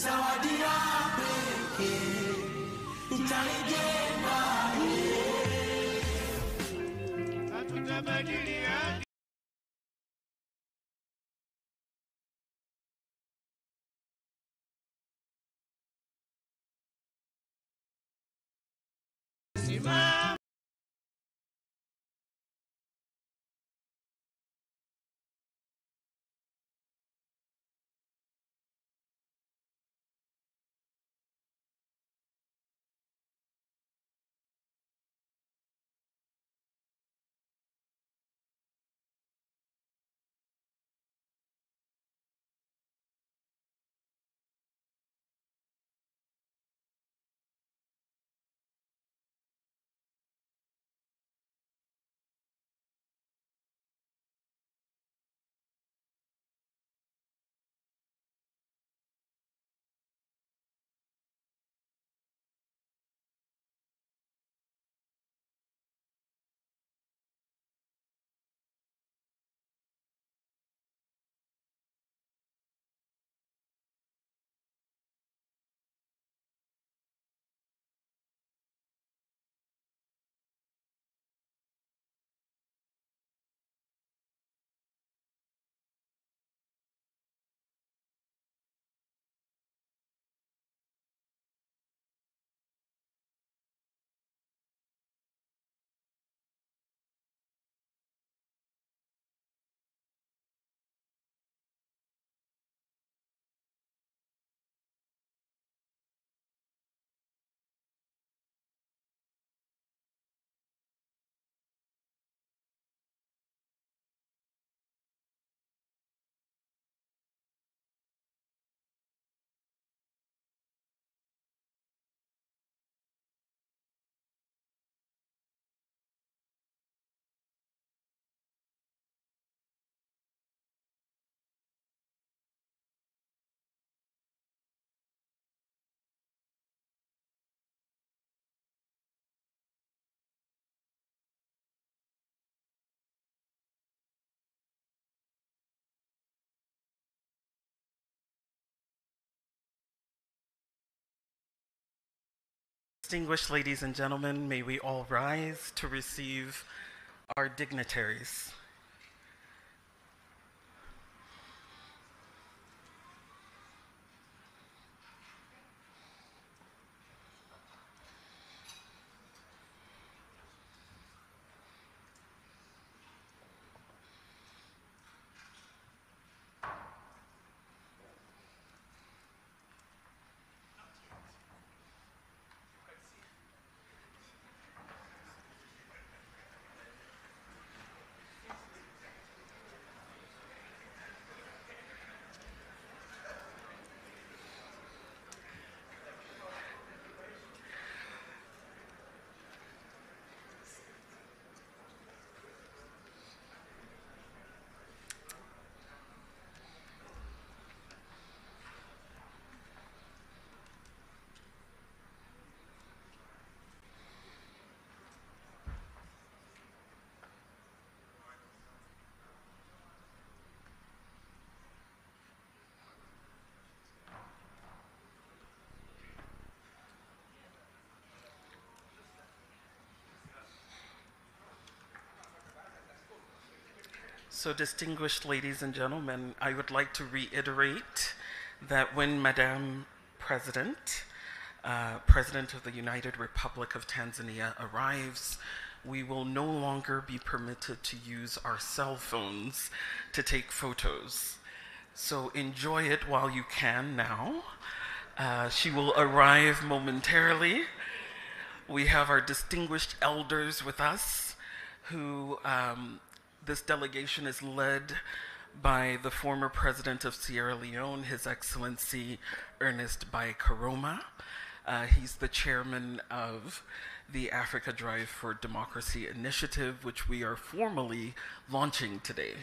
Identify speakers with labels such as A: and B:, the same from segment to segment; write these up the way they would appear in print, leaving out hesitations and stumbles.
A: zawadi ya pekee itaijenga hatutabadiliana.
B: Distinguished ladies and gentlemen, may we all rise to receive our dignitaries. So, distinguished ladies and gentlemen, I would like to reiterate that when Madame President, President of the United Republic of Tanzania arrives, we will no longer be permitted to use our cell phones to take photos. So enjoy it while you can now. She will arrive momentarily. We have our distinguished elders with us who this delegation is led by the former president of Sierra Leone, His Excellency Ernest Bai Koroma. He's the chairman of the Africa Drive for Democracy initiative, which we are formally launching today.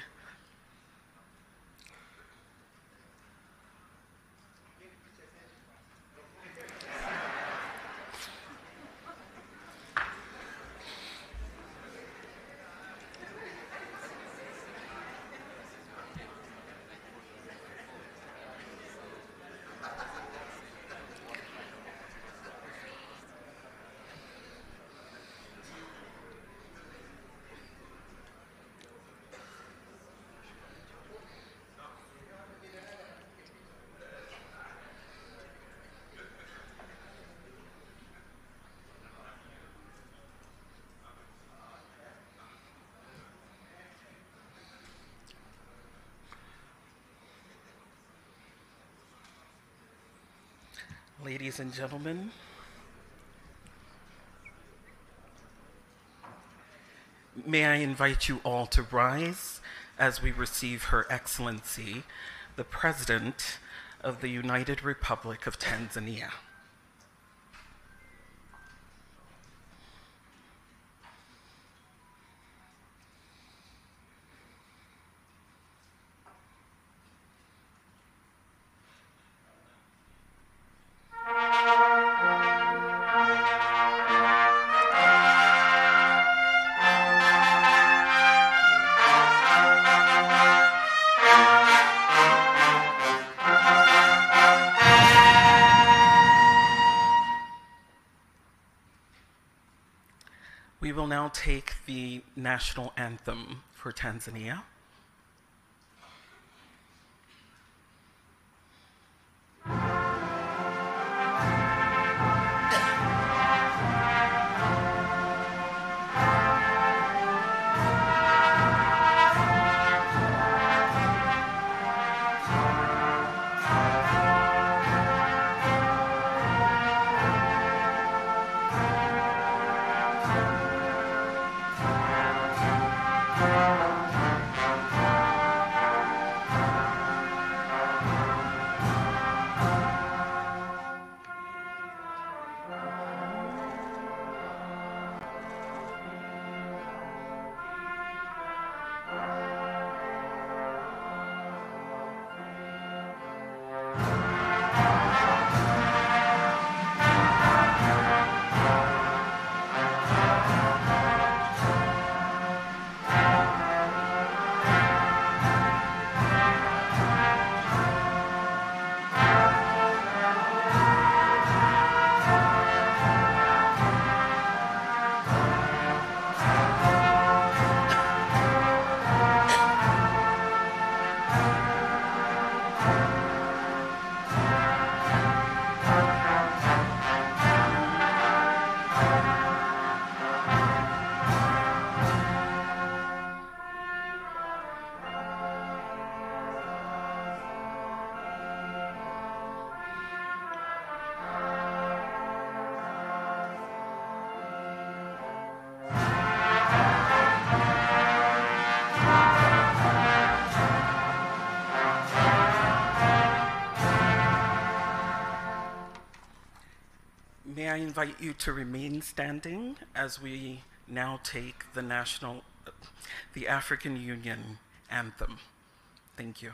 B: Ladies and gentlemen, may I invite you all to rise as we receive Her Excellency, the President of the United Republic of Tanzania. We will now take the national anthem for Tanzania. May I invite you to remain standing as we now take the African Union anthem. Thank you.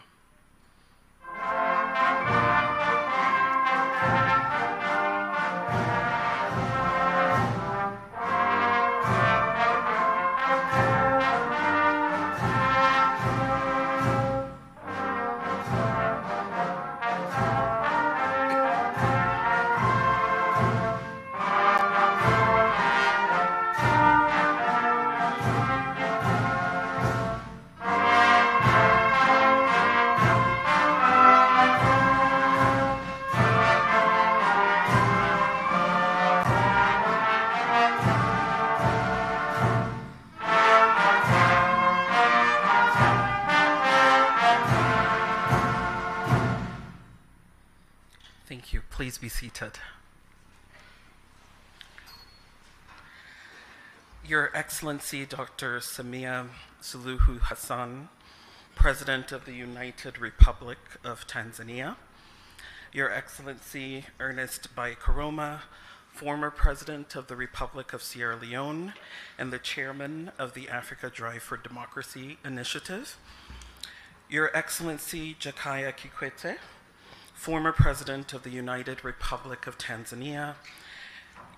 B: Thank you. Please be seated. Your Excellency, Dr. Samia Suluhu Hassan, President of the United Republic of Tanzania. Your Excellency, Ernest Bai Koroma, former President of the Republic of Sierra Leone and the Chairman of the Africa Drive for Democracy Initiative. Your Excellency, Jakaya Kikwete, former President of the United Republic of Tanzania.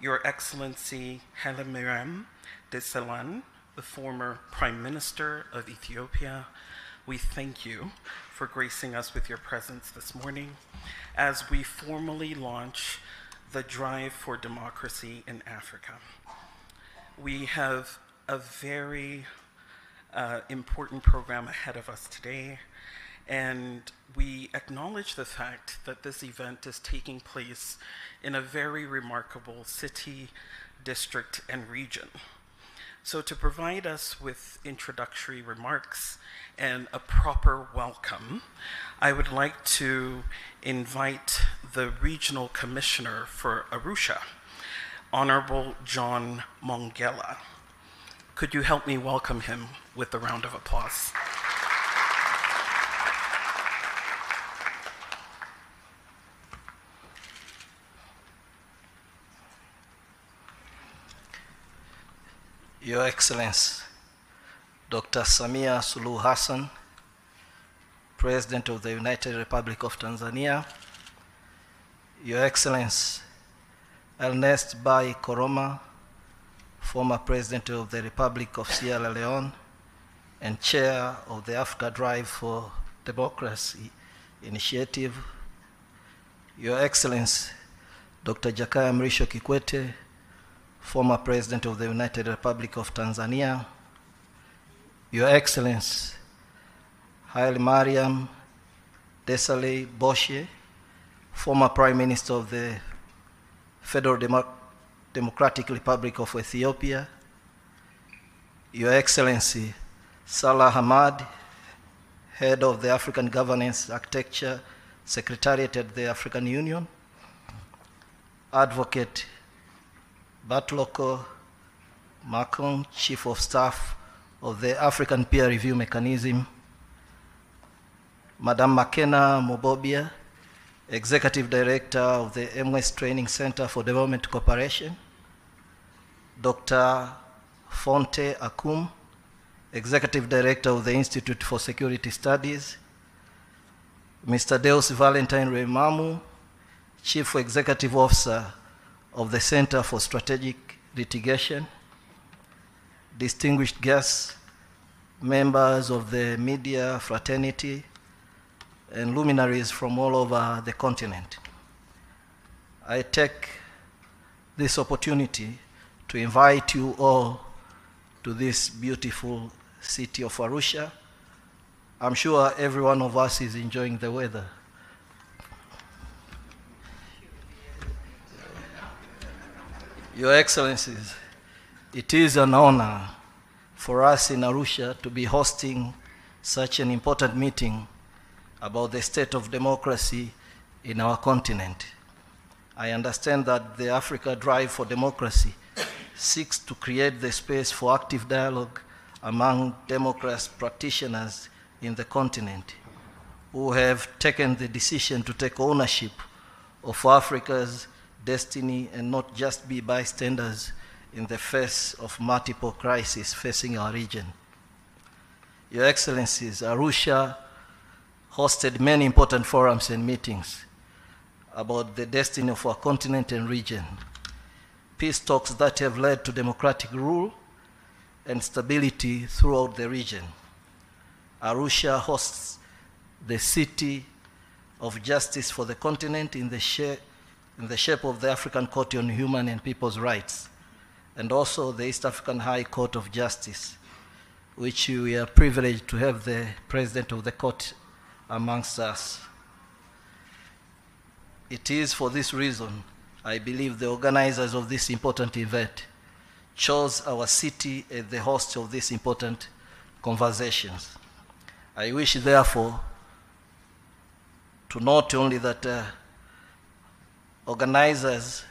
B: Your Excellency, Haile Mariam Desalegn, the former Prime Minister of Ethiopia, we thank you for gracing us with your presence this morning as we formally launch the Drive for Democracy in Africa. We have a very important program ahead of us today, and we acknowledge the fact that this event is taking place in a very remarkable city, district, and region. So to provide us with introductory remarks and a proper welcome, I would like to invite the Regional Commissioner for Arusha, Honorable John Mongella. Could you help me welcome him with a round of applause?
C: Your Excellency, Dr. Samia Suluhu Hassan, President of the United Republic of Tanzania, Your Excellency, Ernest Bai Koroma, former President of the Republic of Sierra Leone and Chair of the Africa Drive for Democracy Initiative, Your Excellency, Dr. Jakaya Mrisho Kikwete, former President of the United Republic of Tanzania, Your Excellency, Haile Mariam Desalegn Boshe, former Prime Minister of the Federal Democratic Republic of Ethiopia, Your Excellency, Salah Hamad, Head of the African Governance Architecture Secretariat at the African Union, Advocate Batloko Makon, Chief of Staff of the African Peer Review Mechanism, Madam Makena Mobobia, Executive Director of the MS Training Center for Development Cooperation, Dr. Fonte Akum, Executive Director of the Institute for Security Studies, Mr. Deus Valentine Remamu, Chief Executive Officer of the Center for Strategic Litigation, distinguished guests, members of the media fraternity, and luminaries from all over the continent. I take this opportunity to invite you all to this beautiful city of Arusha. I'm sure every one of us is enjoying the weather. Your Excellencies, it is an honor for us in Arusha to be hosting such an important meeting about the state of democracy in our continent. I understand that the Africa Drive for Democracy seeks to create the space for active dialogue among democracy practitioners in the continent who have taken the decision to take ownership of Africa's destiny and not just be bystanders in the face of multiple crises facing our region. Your Excellencies, Arusha hosted many important forums and meetings about the destiny of our continent and region, peace talks that have led to democratic rule and stability throughout the region. Arusha hosts the city of justice for the continent in the shape of the African Court on Human and People's Rights, and also the East African High Court of Justice, which we are privileged to have the President of the Court amongst us. It is for this reason, I believe, the organizers of this important event chose our city as the host of these important conversations. I wish, therefore, to note only that organizers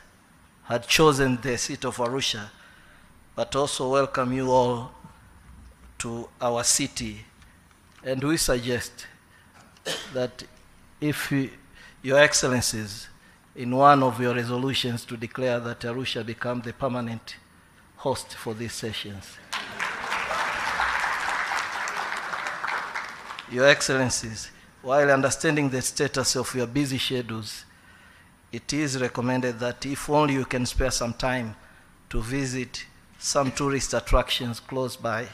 C: had chosen the city of Arusha, but also welcome you all to our city. And we suggest that if Your Excellencies, in one of your resolutions, to declare that Arusha become the permanent host for these sessions. Your Excellencies, while understanding the status of your busy schedules, it is recommended that if only you can spare some time to visit some tourist attractions close by,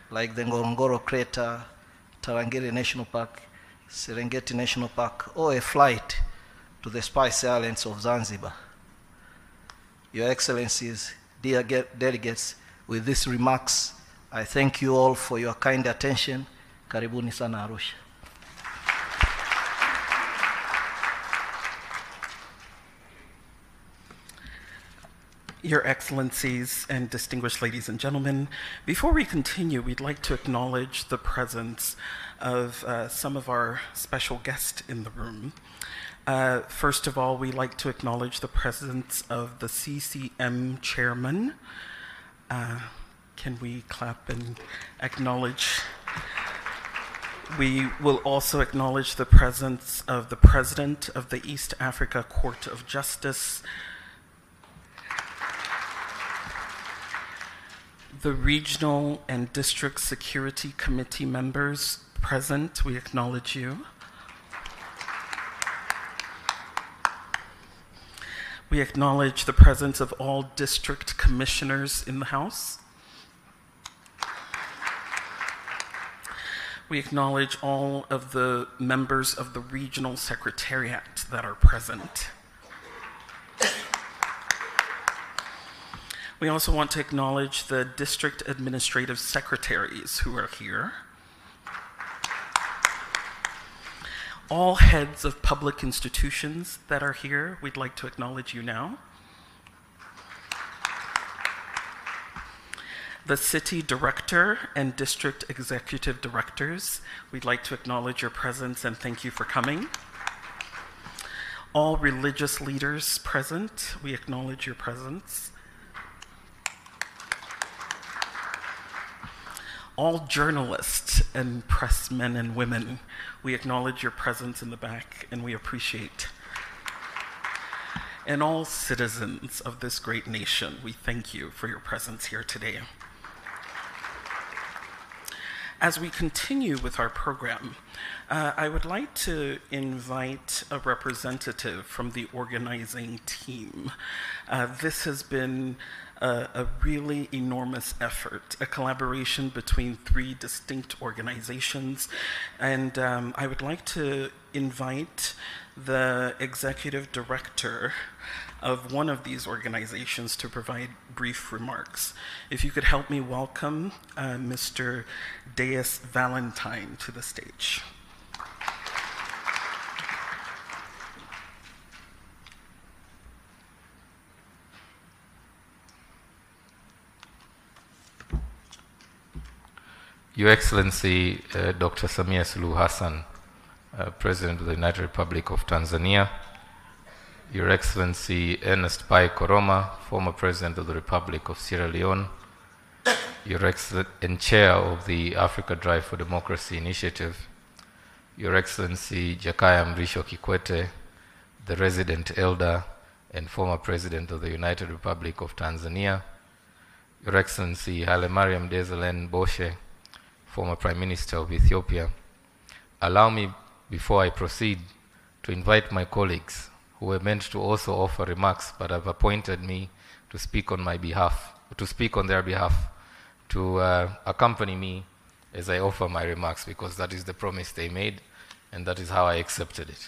C: like the Ngorongoro Crater, Tarangire National Park, Serengeti National Park, or a flight to the Spice Islands of Zanzibar. Your Excellencies, dear delegates, with these remarks, I thank you all for your kind attention. Karibuni sana Arusha.
B: Your Excellencies and distinguished ladies and gentlemen, before we continue, we'd like to acknowledge the presence of some of our special guests in the room. First of all, we'd like to acknowledge the presence of the CCM chairman. Can we clap and acknowledge? We will also acknowledge the presence of the President of the East Africa Court of Justice, the Regional and District Security Committee members present, we acknowledge you. We acknowledge the presence of all district commissioners in the House. We acknowledge all of the members of the regional secretariat that are present. We also want to acknowledge the district administrative secretaries who are here. All heads of public institutions that are here, we'd like to acknowledge you now. The city director and district executive directors, we'd like to acknowledge your presence and thank you for coming. All religious leaders present, we acknowledge your presence. All journalists and pressmen and women, we acknowledge your presence in the back and we appreciate. And all citizens of this great nation, we thank you for your presence here today. As we continue with our program, I would like to invite a representative from the organizing team. This has been a really enormous effort, a collaboration between 3 distinct organizations. And I would like to invite the executive director of one of these organizations to provide brief remarks. If you could help me welcome Mr. Deus Valentine to the stage.
D: Your Excellency, Dr. Suluhu Hassan, President of the United Republic of Tanzania, Your Excellency Ernest Pai Koroma, former President of the Republic of Sierra Leone, Your Excellency and Chair of the Africa Drive for Democracy Initiative, Your Excellency Jakaya Mrisho Kikwete, the Resident Elder and former President of the United Republic of Tanzania, Your Excellency Haile Mariam Desalegn Boshe, former Prime Minister of Ethiopia. Allow me, before I proceed, to invite my colleagues who were meant to also offer remarks but have appointed me to speak on my behalf, to accompany me as I offer my remarks, because that is the promise they made and that is how I accepted it.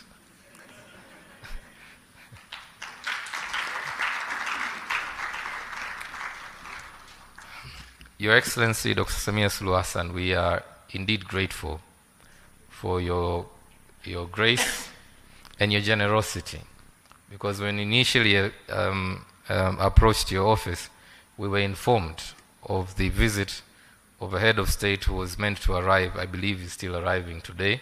D: Your Excellency, Dr. Suluhu Hassan, we are indeed grateful for your grace and your generosity, because when initially approached your office, we were informed of the visit of a head of state who was meant to arrive. I believe he's still arriving today.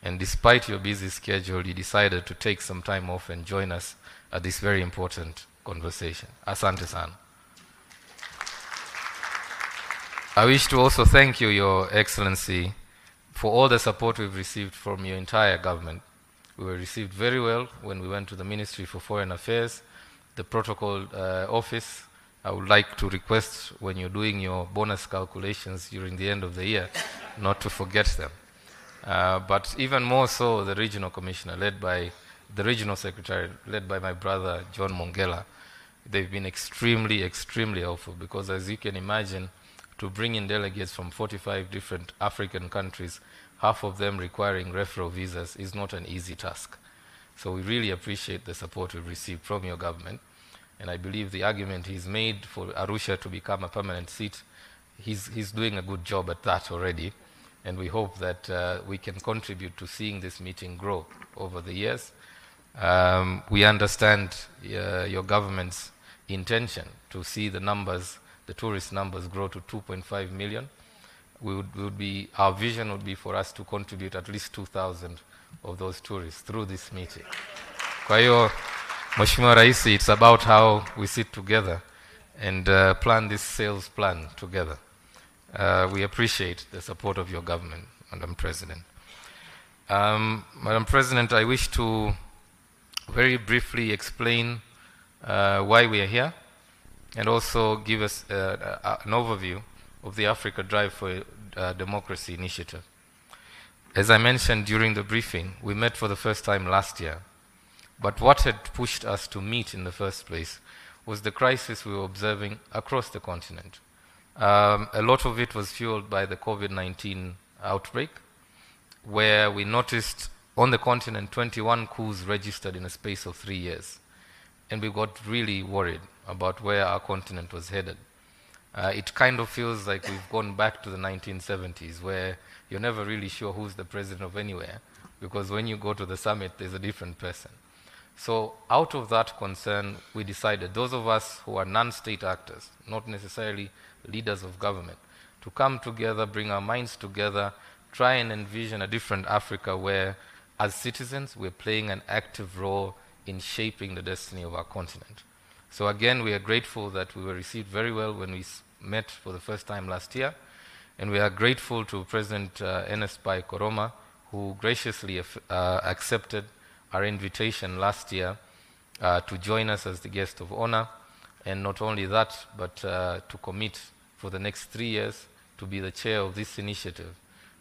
D: And despite your busy schedule, you decided to take some time off and join us at this very important conversation. Asante sana. I wish to also thank you, Your Excellency, for all the support we've received from your entire government. We were received very well when we went to the Ministry for Foreign Affairs, the protocol office. I would like to request, when you're doing your bonus calculations during the end of the year, not to forget them. But even more so, the regional commissioner, the regional secretary, led by my brother, John Mongela. They've been extremely, extremely helpful, because as you can imagine, to bring in delegates from 45 different African countries, half of them requiring referral visas, is not an easy task. So we really appreciate the support we've received from your government. And I believe the argument he's made for Arusha to become a permanent seat, he's doing a good job at that already. And we hope that we can contribute to seeing this meeting grow over the years. We understand your government's intention to see the numbers, the tourist numbers grow to 2.5 million. Our vision would be for us to contribute at least 2,000 of those tourists through this meeting. Kwa hiyo, Mheshimiwa Rais, it's about how we sit together and plan this sales plan together. We appreciate the support of your government, Madam President. Madam President, I wish to very briefly explain why we are here and also give us an overview of the Africa Drive for Democracy initiative. As I mentioned during the briefing, we met for the first time last year. But what had pushed us to meet in the first place was the crisis we were observing across the continent. A lot of it was fueled by the COVID-19 outbreak, where we noticed on the continent 21 coups registered in a space of 3 years. And we got really worried about where our continent was headed. It kind of feels like we've gone back to the 1970s, where you're never really sure who's the president of anywhere, because when you go to the summit, there's a different person. So out of that concern, we decided, those of us who are non-state actors, not necessarily leaders of government, to come together, bring our minds together, try and envision a different Africa where, as citizens, we're playing an active role in shaping the destiny of our continent. So again, we are grateful that we were received very well when we met for the first time last year, and we are grateful to President Ernest Bai Koroma, who graciously accepted our invitation last year to join us as the guest of honor, and not only that, but to commit for the next 3 years to be the chair of this initiative.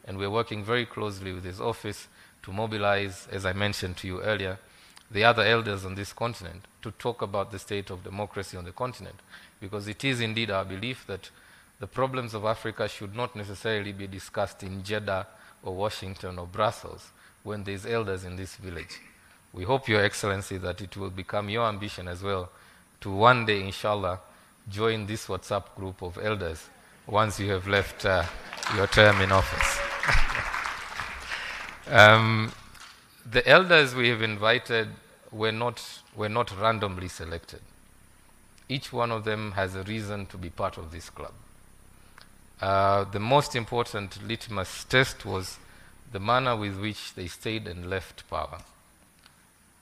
D: And we're working very closely with his office to mobilize, as I mentioned to you earlier, the other elders on this continent to talk about the state of democracy on the continent, because it is indeed our belief that the problems of Africa should not necessarily be discussed in Jeddah or Washington or Brussels when there's elders in this village. We hope, Your Excellency, that it will become your ambition as well to one day, inshallah, join this WhatsApp group of elders once you have left your term in office. The elders we have invited were not randomly selected. Each one of them has a reason to be part of this club. The most important litmus test was the manner with which they stayed and left power.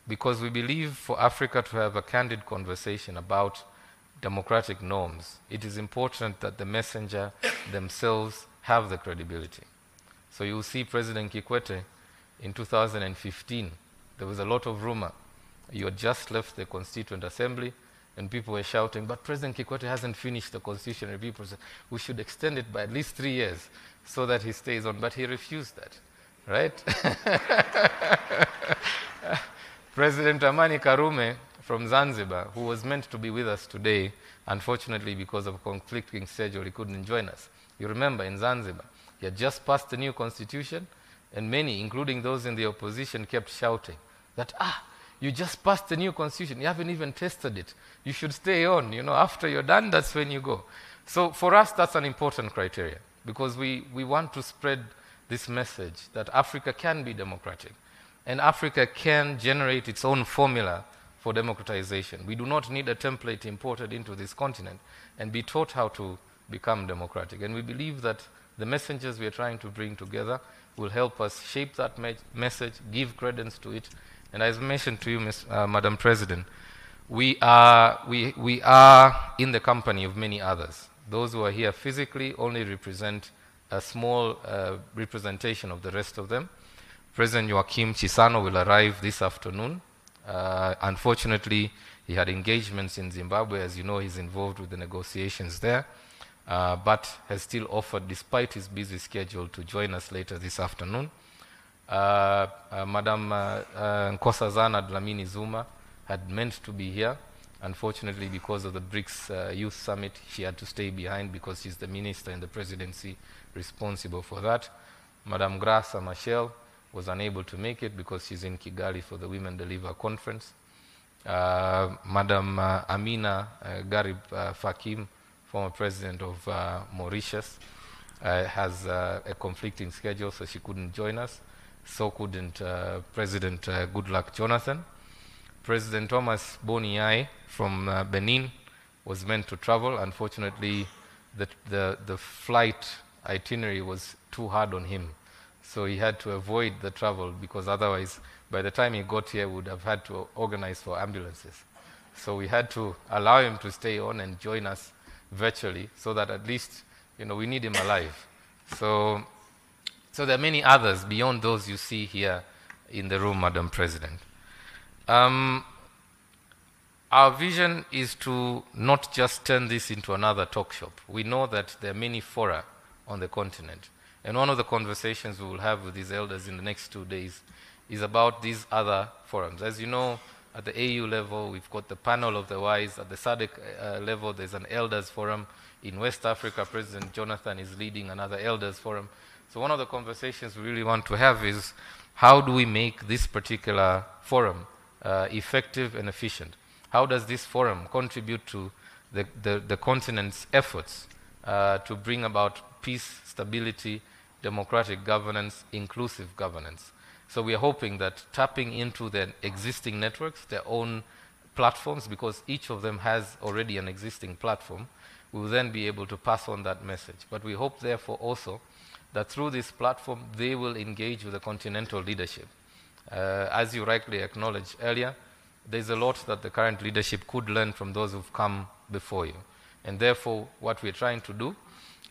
D: Because we believe for Africa to have a candid conversation about democratic norms, it is important that the messenger themselves have the credibility. So you'll see President Kikwete in 2015, there was a lot of rumor. You had just left the Constituent Assembly and people were shouting, but President Kikwete hasn't finished the constitution. And people said, we should extend it by at least 3 years so that he stays on. But he refused that, right? President Amani Karume from Zanzibar, who was meant to be with us today, unfortunately because of a conflicting schedule, he couldn't join us. You remember in Zanzibar, he had just passed the new constitution, and many, including those in the opposition, kept shouting that, you just passed the new constitution, you haven't even tested it. You should stay on, after you're done, that's when you go. So for us, that's an important criteria, because we want to spread this message that Africa can be democratic, and Africa can generate its own formula for democratization. We do not need a template imported into this continent and be taught how to become democratic. And we believe that the messengers we are trying to bring together will help us shape that message, give credence to it. And as mentioned to you, Madam President, we are in the company of many others. Those who are here physically only represent a small representation of the rest of them. President Joaquim Chissano will arrive this afternoon. Unfortunately, he had engagements in Zimbabwe. As you know, he's involved with the negotiations there, but has still offered, despite his busy schedule, to join us later this afternoon. Madam Nkosazana Dlamini Zuma had meant to be here. Unfortunately, because of the BRICS Youth Summit, she had to stay behind because she's the minister in the presidency responsible for that. Madam Grasa Machel was unable to make it because she's in Kigali for the Women Deliver Conference. Madam Amina Garib Fakim, former president of Mauritius, has a conflicting schedule, so she couldn't join us. So couldn't President Goodluck Jonathan. President Thomas Boniai from Benin was meant to travel. Unfortunately, the flight itinerary was too hard on him. So he had to avoid the travel because otherwise, by the time he got here, we would have had to organize for ambulances. So we had to allow him to stay on and join us virtually so that at least, we need him alive. So there are many others beyond those you see here in the room, Madam President. Our vision is to not just turn this into another talk shop. We know that there are many fora on the continent. And one of the conversations we will have with these elders in the next 2 days is about these other forums. As you know, at the AU level, we've got the panel of the wise. At the SADC level, there's an elders forum. In West Africa, President Jonathan is leading another elders forum. So one of the conversations we really want to have is how do we make this particular forum effective and efficient? How does this forum contribute to the continent's efforts to bring about peace, stability, democratic governance, inclusive governance? So we are hoping that tapping into the existing networks, their own platforms, because each of them has already an existing platform, we will then be able to pass on that message. But we hope, therefore, also that through this platform, they will engage with the continental leadership. As you rightly acknowledged earlier, there's a lot that the current leadership could learn from those who've come before you. And therefore, what we're trying to do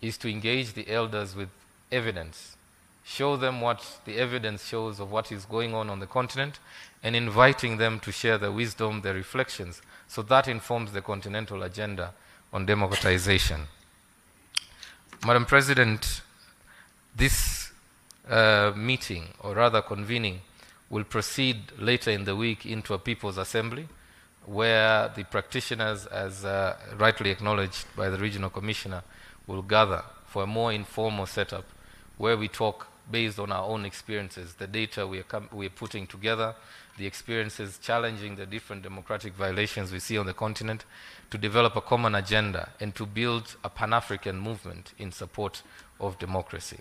D: is to engage the elders with evidence, show them what the evidence shows of what is going on the continent, and inviting them to share their wisdom, their reflections, so that informs the continental agenda on democratization. Madam President, this meeting, or rather convening, will proceed later in the week into a People's Assembly, where the practitioners, as rightly acknowledged by the Regional Commissioner, will gather for a more informal setup, where we talk based on our own experiences, the data we are putting together, the experiences challenging the different democratic violations we see on the continent, to develop a common agenda and to build a Pan-African movement in support of democracy.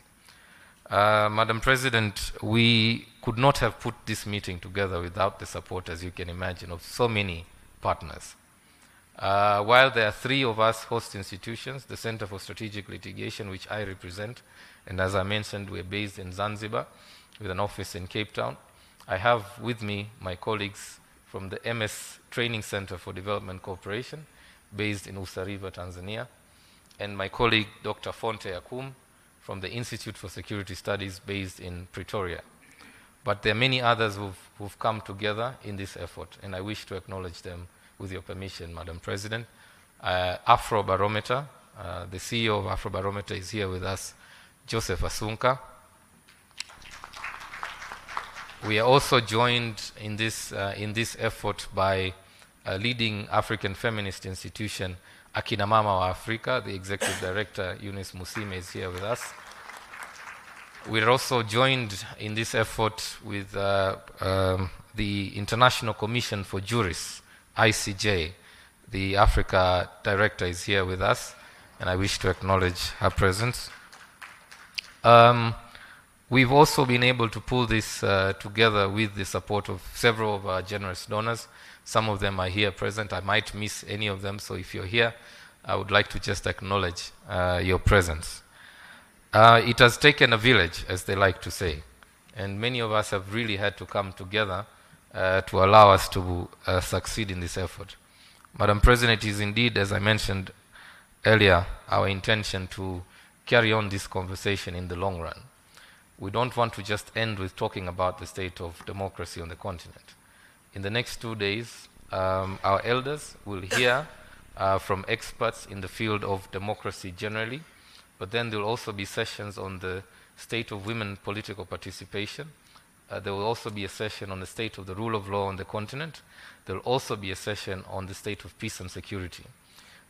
D: Madam President, we could not have put this meeting together without the support, as you can imagine, of so many partners. While there are 3 of us host institutions, the Center for Strategic Litigation, which I represent, and as I mentioned, we're based in Zanzibar with an office in Cape Town. I have with me my colleagues from the MS Training Center for Development Cooperation, based in Usariva, Tanzania, and my colleague, Dr. Fonte Akum, from the Institute for Security Studies, based in Pretoria. But there are many others who've come together in this effort, and I wish to acknowledge them with your permission, Madam President. Afrobarometer, the CEO of Afrobarometer is here with us, Joseph Asunka. We are also joined in this effort by a leading African feminist institution, Akina Mama wa Afrika. The Executive Director, Eunice Musime, is here with us. We're also joined in this effort with the International Commission for Jurists, ICJ. The Africa Director is here with us, and I wish to acknowledge her presence. We've also been able to pull this together with the support of several of our generous donors. Some of them are here present. I might miss any of them, so if you're here, I would like to just acknowledge your presence. It has taken a village, as they like to say, and many of us have really had to come together to allow us to succeed in this effort. Madam President, it is indeed, as I mentioned earlier, our intention to carry on this conversation in the long run. We don't want to just end with talking about the state of democracy on the continent. In the next 2 days, our elders will hear from experts in the field of democracy generally, but then there will also be sessions on the state of women political participation. There will also be a session on the state of the rule of law on the continent. There will also be a session on the state of peace and security.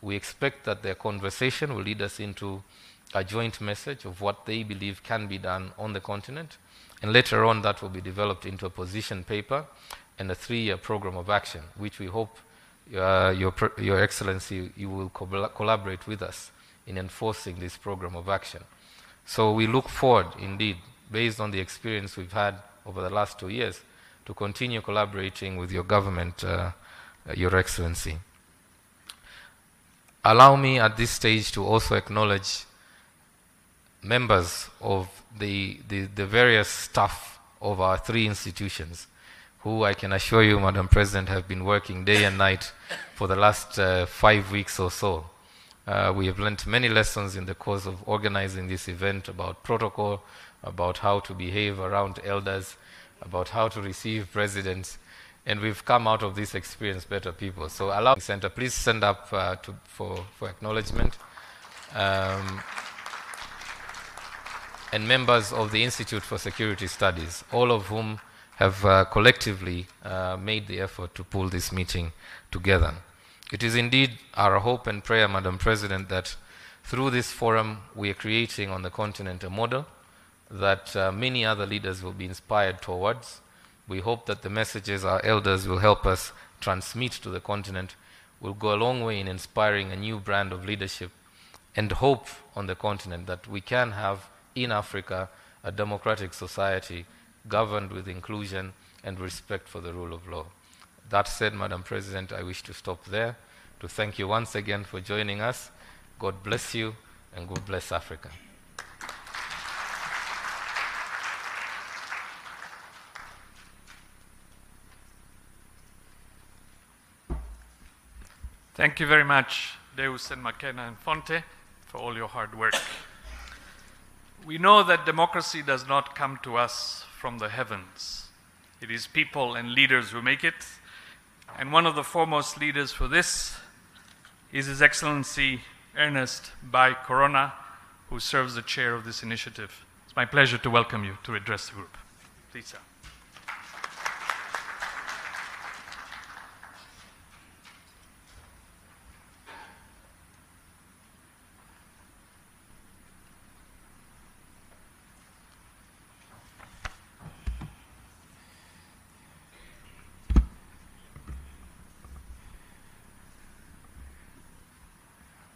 D: We expect that their conversation will lead us into a joint message of what they believe can be done on the continent, and later on that will be developed into a position paper and a 3-year program of action, which we hope Your Excellency, you will collaborate with us in enforcing this program of action. So we look forward, indeed, based on the experience we've had over the last 2 years, to continue collaborating with your government, Your Excellency. allow me at this stage to also acknowledge members of the various staff of our three institutions, who I can assure you, Madam President, have been working day and night for the last 5 weeks or so. We have learnt many lessons in the course of organizing this event about protocol, about how to behave around elders, about how to receive presidents, and we've come out of this experience better people. So allow me, Center, please stand up for acknowledgement. And members of the Institute for Security Studies, all of whom have collectively made the effort to pull this meeting together. It is indeed our hope and prayer, Madam President, that through this forum we are creating on the continent a model that many other leaders will be inspired towards. We hope that the messages our elders will help us transmit to the continent will go a long way in inspiring a new brand of leadership and hope on the continent that we can have in Africa a democratic society governed with inclusion and respect for the rule of law. That said, Madam President, I wish to stop there to thank you once again for joining us. God bless you and God bless Africa.
E: Thank you very much, Deus and McKenna and Fonte, for all your hard work. We know that democracy does not come to us from the heavens. It is people and leaders who make it. And one of the foremost leaders for this is His Excellency Ernest Bai Corona, who serves the chair of this initiative. It's my pleasure to welcome you to address the group. Please, sir.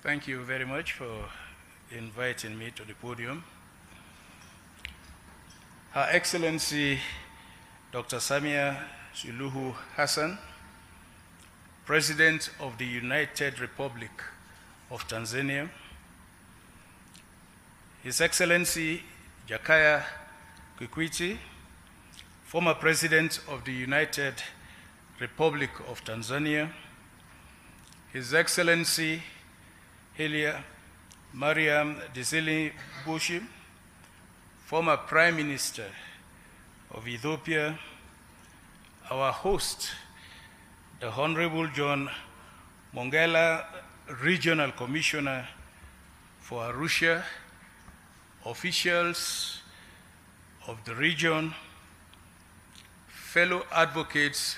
F: Thank you very much for inviting me to the podium. Her Excellency Dr. Samia Suluhu Hassan, President of the United Republic of Tanzania, His Excellency Jakaya Kikwete, former President of the United Republic of Tanzania, His Excellency Melia Mariam Desalegn Bushi, former Prime Minister of Ethiopia, our host, the Honorable John Mongela, Regional Commissioner for Arusha, officials of the region, fellow advocates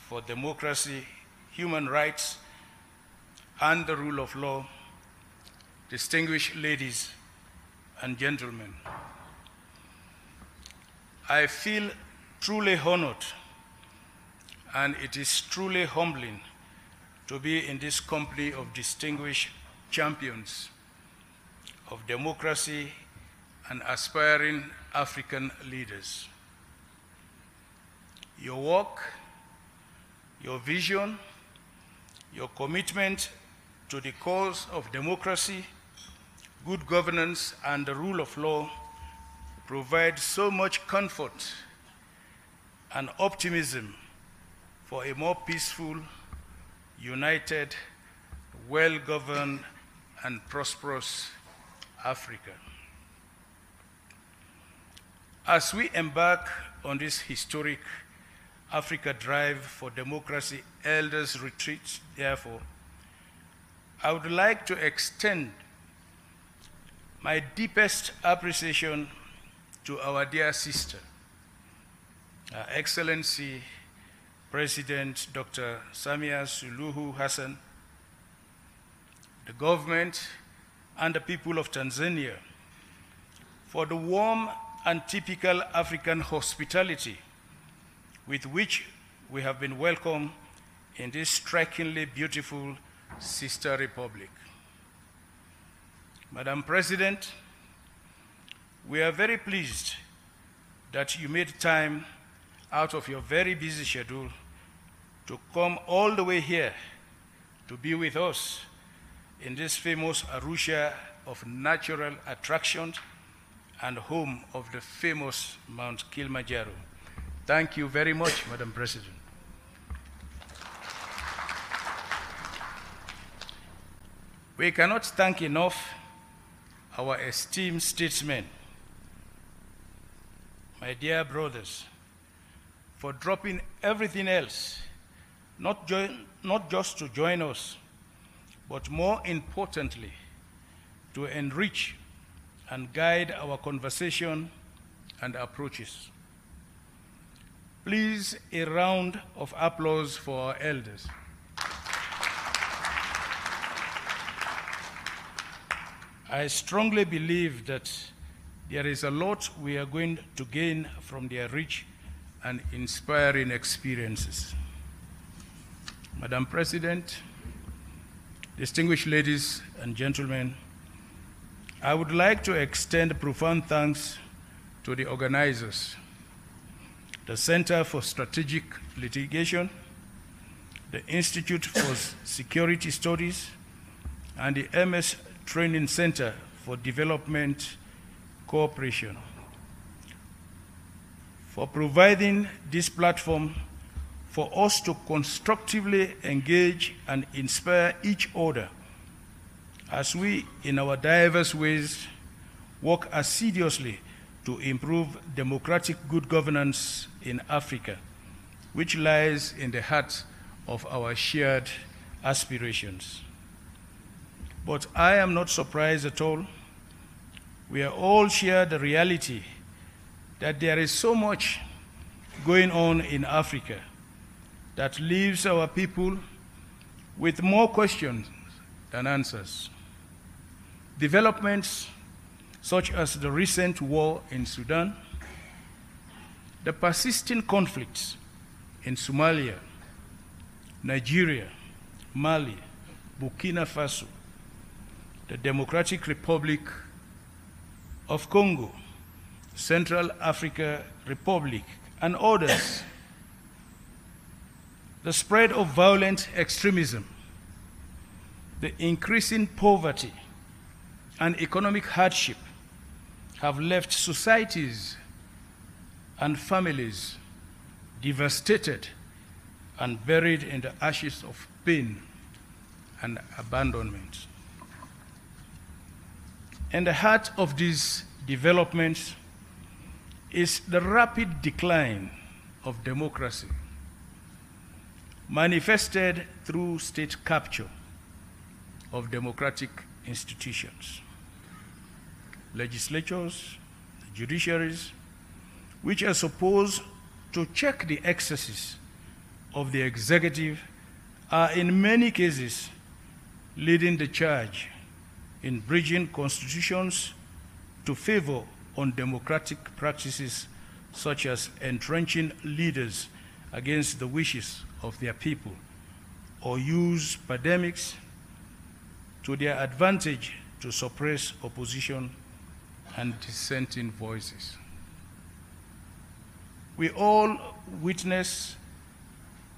F: for democracy, human rights, and the rule of law, distinguished ladies and gentlemen. I feel truly honored, and it is truly humbling to be in this company of distinguished champions of democracy and aspiring African leaders. Your work, your vision, your commitment to the cause of democracy, good governance, and the rule of law provide so much comfort and optimism for a more peaceful, united, well-governed, and prosperous Africa. As we embark on this historic Africa Drive for Democracy Elders Retreat, therefore, I would like to extend my deepest appreciation to our dear sister, Her Excellency President Dr. Samia Suluhu Hassan, the government, and the people of Tanzania for the warm and typical African hospitality with which we have been welcomed in this strikingly beautiful sister republic. Madam President, we are very pleased that you made time out of your very busy schedule to come all the way here to be with us in this famous Arusha of natural attractions and home of the famous Mount Kilimanjaro. Thank you very much, Madam President. We cannot thank enough our esteemed statesmen, my dear brothers, for dropping everything else, not just to join us, but more importantly, to enrich and guide our conversation and approaches. Please, a round of applause for our elders. I strongly believe that there is a lot we are going to gain from their rich and inspiring experiences. Madam President, distinguished ladies and gentlemen, I would like to extend profound thanks to the organizers, the Center for Strategic Litigation, the Institute for Security Studies, and the MS Training Center for Development Cooperation for providing this platform for us to constructively engage and inspire each other as we, in our diverse ways, work assiduously to improve democratic good governance in Africa, which lies in the heart of our shared aspirations. But I am not surprised at all. We are all share the reality that there is so much going on in Africa that leaves our people with more questions than answers. Developments such as the recent war in Sudan, the persisting conflicts in Somalia, Nigeria, Mali, Burkina Faso, the Democratic Republic of Congo, Central Africa Republic, and others. The spread of violent extremism, the increasing poverty, and economic hardship have left societies and families devastated and buried in the ashes of pain and abandonment. In the heart of these developments is the rapid decline of democracy, manifested through state capture of democratic institutions, legislatures, judiciaries, which are supposed to check the excesses of the executive, are in many cases leading the charge in bridging constitutions to favor undemocratic practices such as entrenching leaders against the wishes of their people, or use pandemics to their advantage to suppress opposition and dissenting voices. We all witness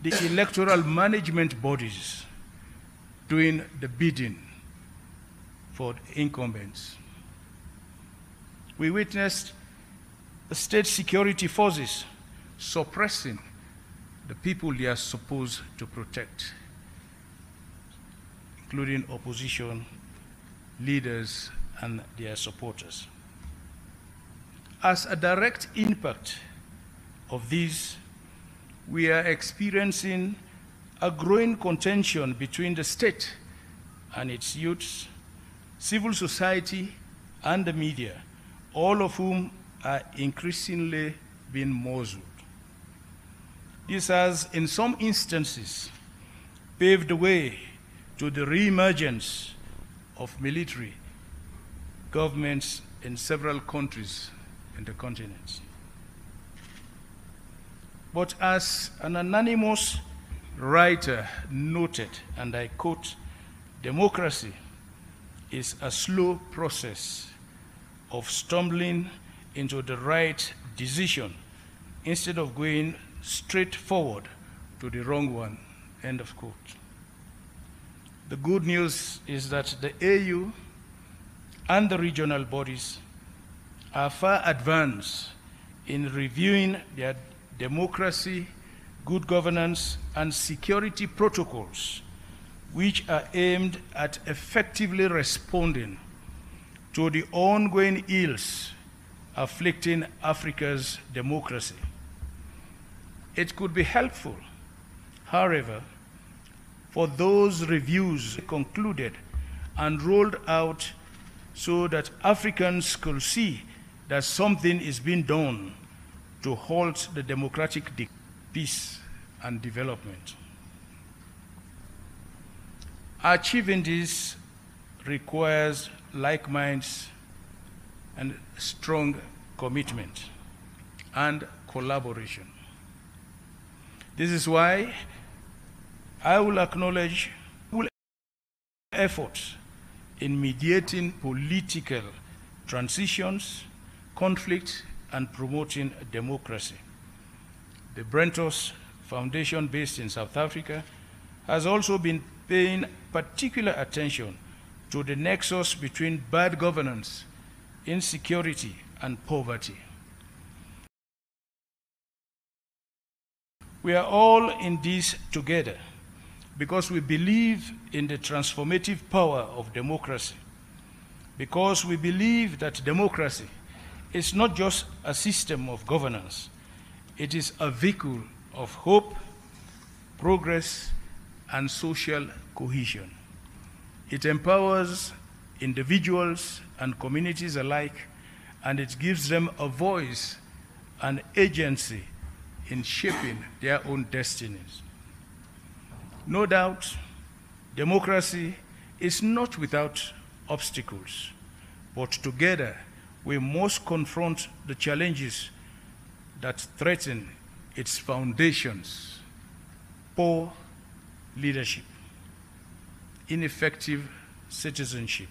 F: the electoral management bodies doing the bidding for incumbents. We witnessed the state security forces suppressing the people they are supposed to protect, including opposition leaders and their supporters. As a direct impact of these, we are experiencing a growing contention between the state and its youths, civil society, and the media, all of whom are increasingly being muzzled. This has, in some instances, paved the way to the re-emergence of military governments in several countries in the continent. But as an anonymous writer noted, and I quote, "Democracy is a slow process of stumbling into the right decision instead of going straight forward to the wrong one," end of quote. The good news is that the AU and the regional bodies are far advanced in reviewing their democracy, good governance, and security protocols, which are aimed at effectively responding to the ongoing ills afflicting Africa's democracy. It could be helpful, however, for those reviews concluded and rolled out so that Africans could see that something is being done to halt the democratic peace and development. Achieving this requires like minds and strong commitment and collaboration. This is why I will acknowledge efforts in mediating political transitions, conflict, and promoting democracy. The Brentos Foundation, based in South Africa, has also been paying particular attention to the nexus between bad governance, insecurity, and poverty. We are all in this together because we believe in the transformative power of democracy, because we believe that democracy is not just a system of governance, it is a vehicle of hope, progress, and social cohesion. It empowers individuals and communities alike, and it gives them a voice and agency in shaping their own destinies. No doubt, democracy is not without obstacles, but together we must confront the challenges that threaten its foundations: poor leadership, ineffective citizenship,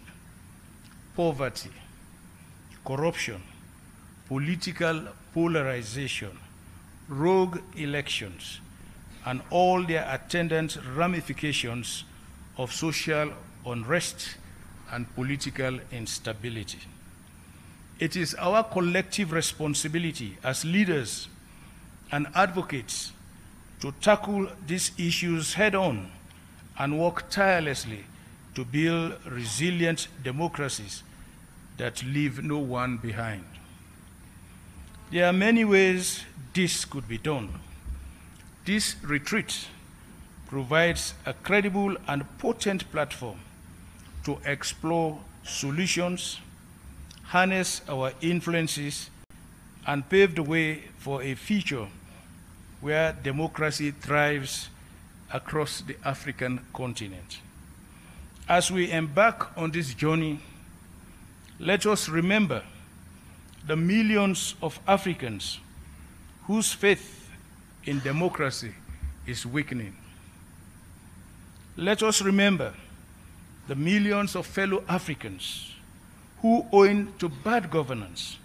F: poverty, corruption, political polarization, rogue elections, and all their attendant ramifications of social unrest and political instability. It is our collective responsibility as leaders and advocates to tackle these issues head-on and work tirelessly to build resilient democracies that leave no one behind. There are many ways this could be done. This retreat provides a credible and potent platform to explore solutions, harness our influences, and pave the way for a future where democracy thrives across the African continent. As we embark on this journey, let us remember the millions of Africans whose faith in democracy is weakening. Let us remember the millions of fellow Africans who, owing to bad governance,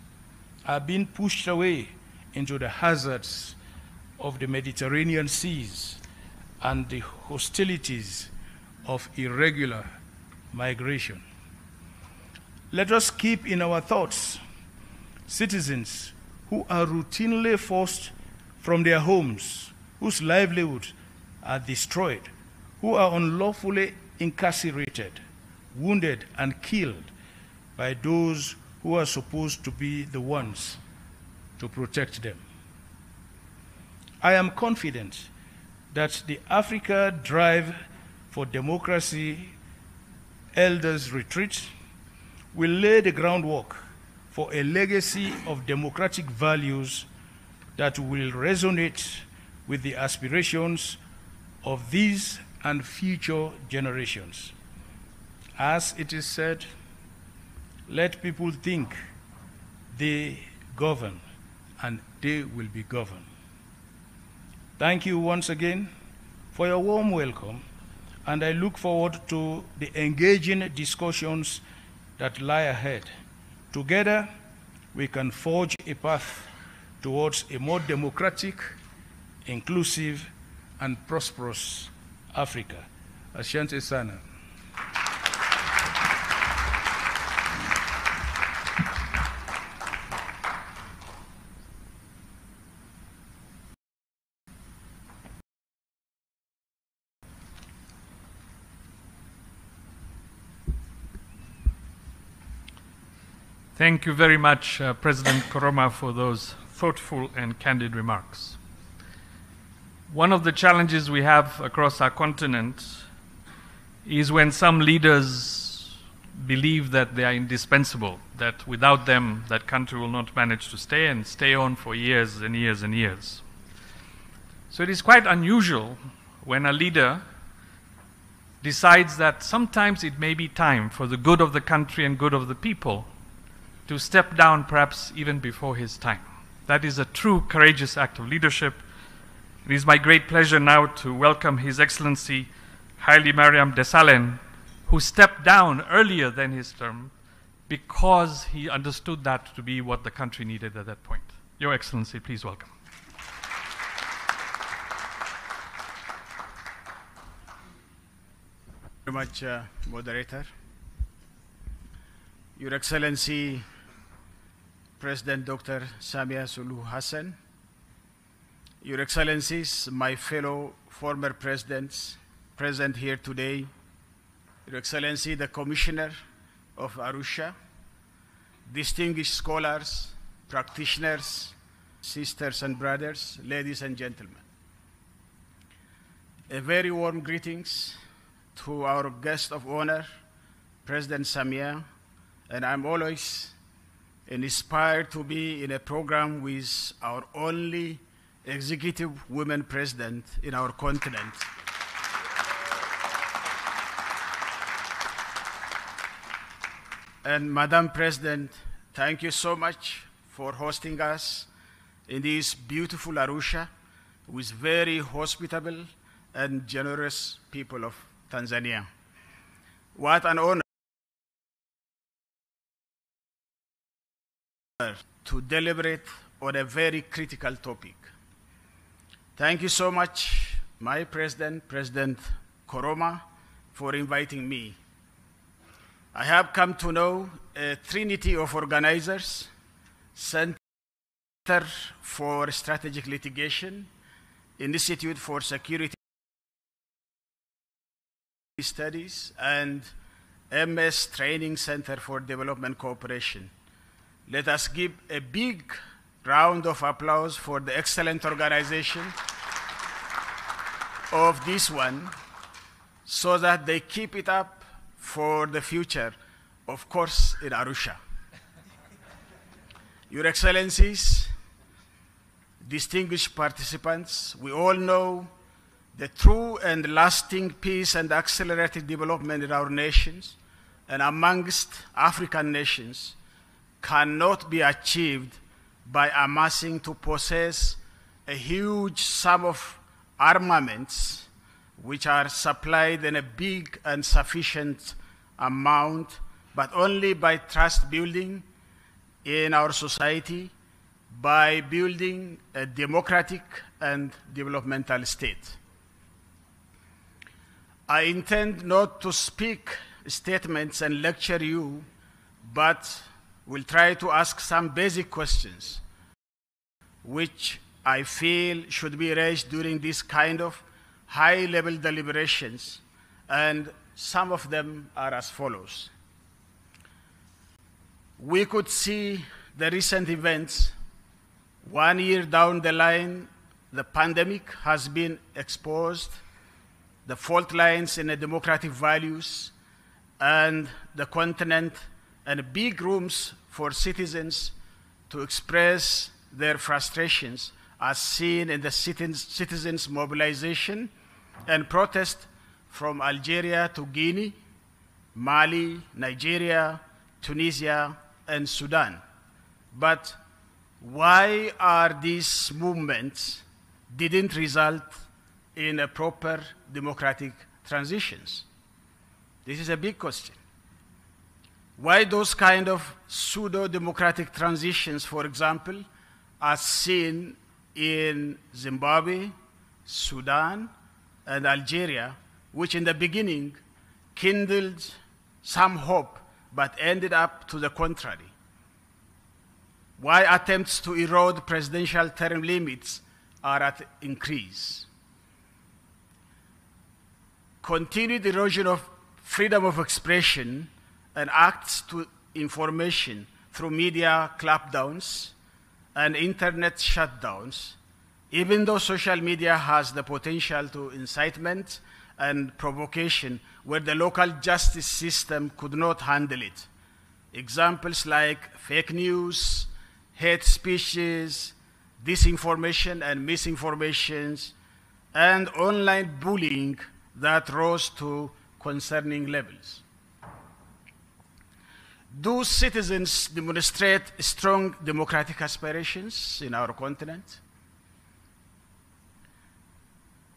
F: are being pushed away into the hazards of the Mediterranean seas and the hostilities of irregular migration. Let us keep in our thoughts citizens who are routinely forced from their homes, whose livelihoods are destroyed, who are unlawfully incarcerated, wounded, and killed by those who are supposed to be the ones to protect them. I am confident that the Africa Drive for Democracy Elders Retreat will lay the groundwork for a legacy of democratic values that will resonate with the aspirations of these and future generations. As it is said, let people think they govern and they will be governed. Thank you once again for your warm welcome, and I look forward to the engaging discussions that lie ahead. Together, we can forge a path towards a more democratic, inclusive, and prosperous Africa. Asante sana.
E: Thank you very much, President Koroma, for those thoughtful and candid remarks. One of the challenges we have across our continent is when some leaders believe that they are indispensable, that without them, that country will not manage to stay and stay on for years and years and years. So it is quite unusual when a leader decides that sometimes it may be time for the good of the country and good of the people to step down perhaps even before his time. That is a true courageous act of leadership. It is my great pleasure now to welcome His Excellency Haile Mariam Desalegn, who stepped down earlier than his term because he understood that to be what the country needed at that point. Your Excellency, please welcome.
G: Very much, Moderator. Your Excellency, President Dr. Samia Suluhu Hassan, Your Excellencies, my fellow former presidents present here today, Your Excellency, the Commissioner of Arusha, distinguished scholars, practitioners, sisters and brothers, ladies and gentlemen. A very warm greetings to our guest of honor, President Samia, and I'm always inspired to be in a program with our only executive women president in our continent. And Madam President, thank you so much for hosting us in this beautiful Arusha with very hospitable and generous people of Tanzania. What an honor to deliberate on a very critical topic. Thank you so much, my President, President Koroma, for inviting me. I have come to know a trinity of organizers, Center for Strategic Litigation, Institute for Security Studies, and MS Training Center for Development Cooperation. Let us give a big round of applause for the excellent organization of this one so that they keep it up for the future, of course, in Arusha. Your Excellencies, distinguished participants, we all know the true and lasting peace and accelerated development in our nations and amongst African nations cannot be achieved by amassing to possess a huge sum of armaments which are supplied in a big and sufficient amount, but only by trust building in our society, by building a democratic and developmental state. I intend not to speak statements and lecture you, but will try to ask some basic questions which I feel should be raised during this kind of high-level deliberations, and some of them are as follows. We could see the recent events. 1 year down the line, the pandemic has been exposed, the fault lines in the democratic values, and the continent, and big rooms for citizens to express their frustrations as seen in the citizens' mobilization and protest from Algeria to Guinea, Mali, Nigeria, Tunisia, and Sudan. But why are these movements didn't result in a proper democratic transitions? This is a big question. Why those kind of pseudo-democratic transitions, for example, are seen in Zimbabwe, Sudan, and Algeria, which in the beginning kindled some hope, but ended up to the contrary? Why attempts to erode presidential term limits are at increase? Continued erosion of freedom of expression and access to information through media clampdowns and internet shutdowns, even though social media has the potential to incitement and provocation where the local justice system could not handle it. Examples like fake news, hate speeches, disinformation and misinformations, and online bullying that rose to concerning levels. Do citizens demonstrate strong democratic aspirations in our continent?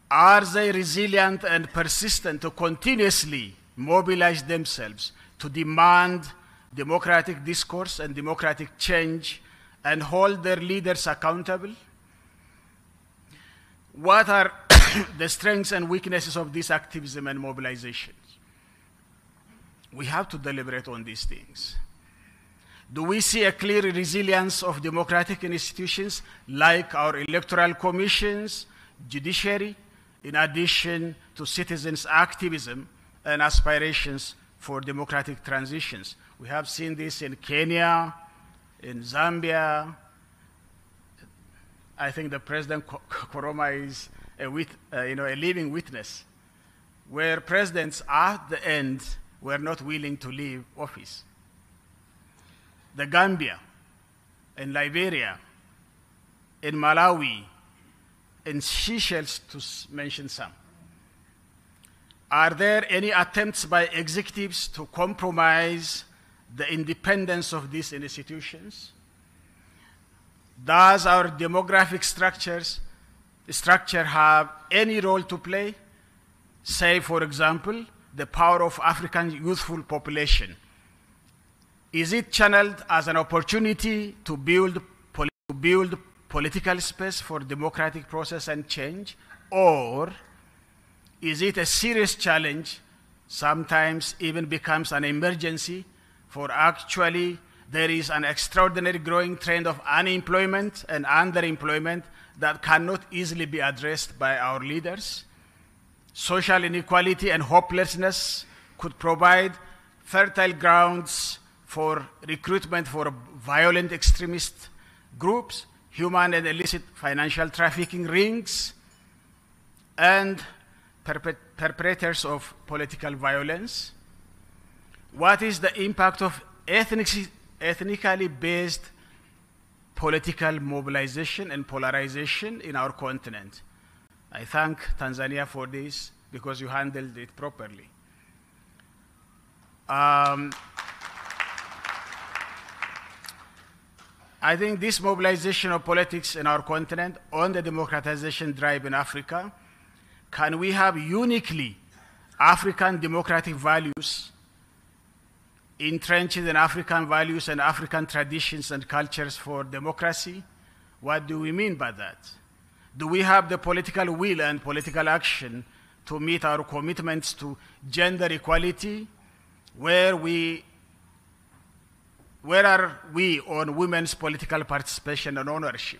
G: Are they resilient and persistent to continuously mobilize themselves to demand democratic discourse and democratic change and hold their leaders accountable? What are the strengths and weaknesses of this activism and mobilization? We have to deliberate on these things. Do we see a clear resilience of democratic institutions like our electoral commissions, judiciary, in addition to citizens' activism and aspirations for democratic transitions? We have seen this in Kenya, in Zambia. I think the President Koroma is a living witness, where presidents at the end were not willing to leave office. The Gambia, in Liberia, in Malawi, in Seychelles, to mention some. Are there any attempts by executives to compromise the independence of these institutions? Does our demographic structure have any role to play? Say, for example, the power of African youthful population. Is it channeled as an opportunity to build political space for democratic process and change? Or is it a serious challenge, sometimes even becomes an emergency, for actually there is an extraordinary growing trend of unemployment and underemployment that cannot easily be addressed by our leaders? Social inequality and hopelessness could provide fertile grounds for recruitment for violent extremist groups, human and illicit financial trafficking rings, and perpetrators of political violence. What is the impact of ethnically based political mobilization and polarization in our continent? I thank Tanzania for this because you handled it properly. I think this mobilization of politics in our continent on the democratization drive in Africa, can we have uniquely African democratic values entrenched in African values and African traditions and cultures for democracy? What do we mean by that? Do we have the political will and political action to meet our commitments to gender equality? Where are we on women's political participation and ownership?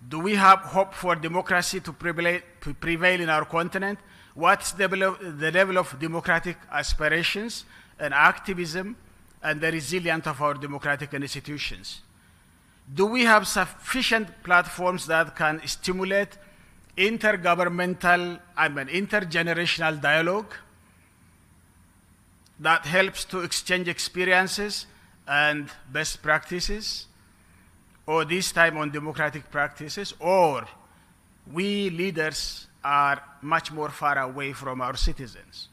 G: Do we have hope for democracy to prevail in our continent? What's the level of democratic aspirations and activism and the resilience of our democratic institutions? Do we have sufficient platforms that can stimulate intergenerational dialogue that helps to exchange experiences and best practices, or this time on democratic practices, or we leaders are much more far away from our citizens,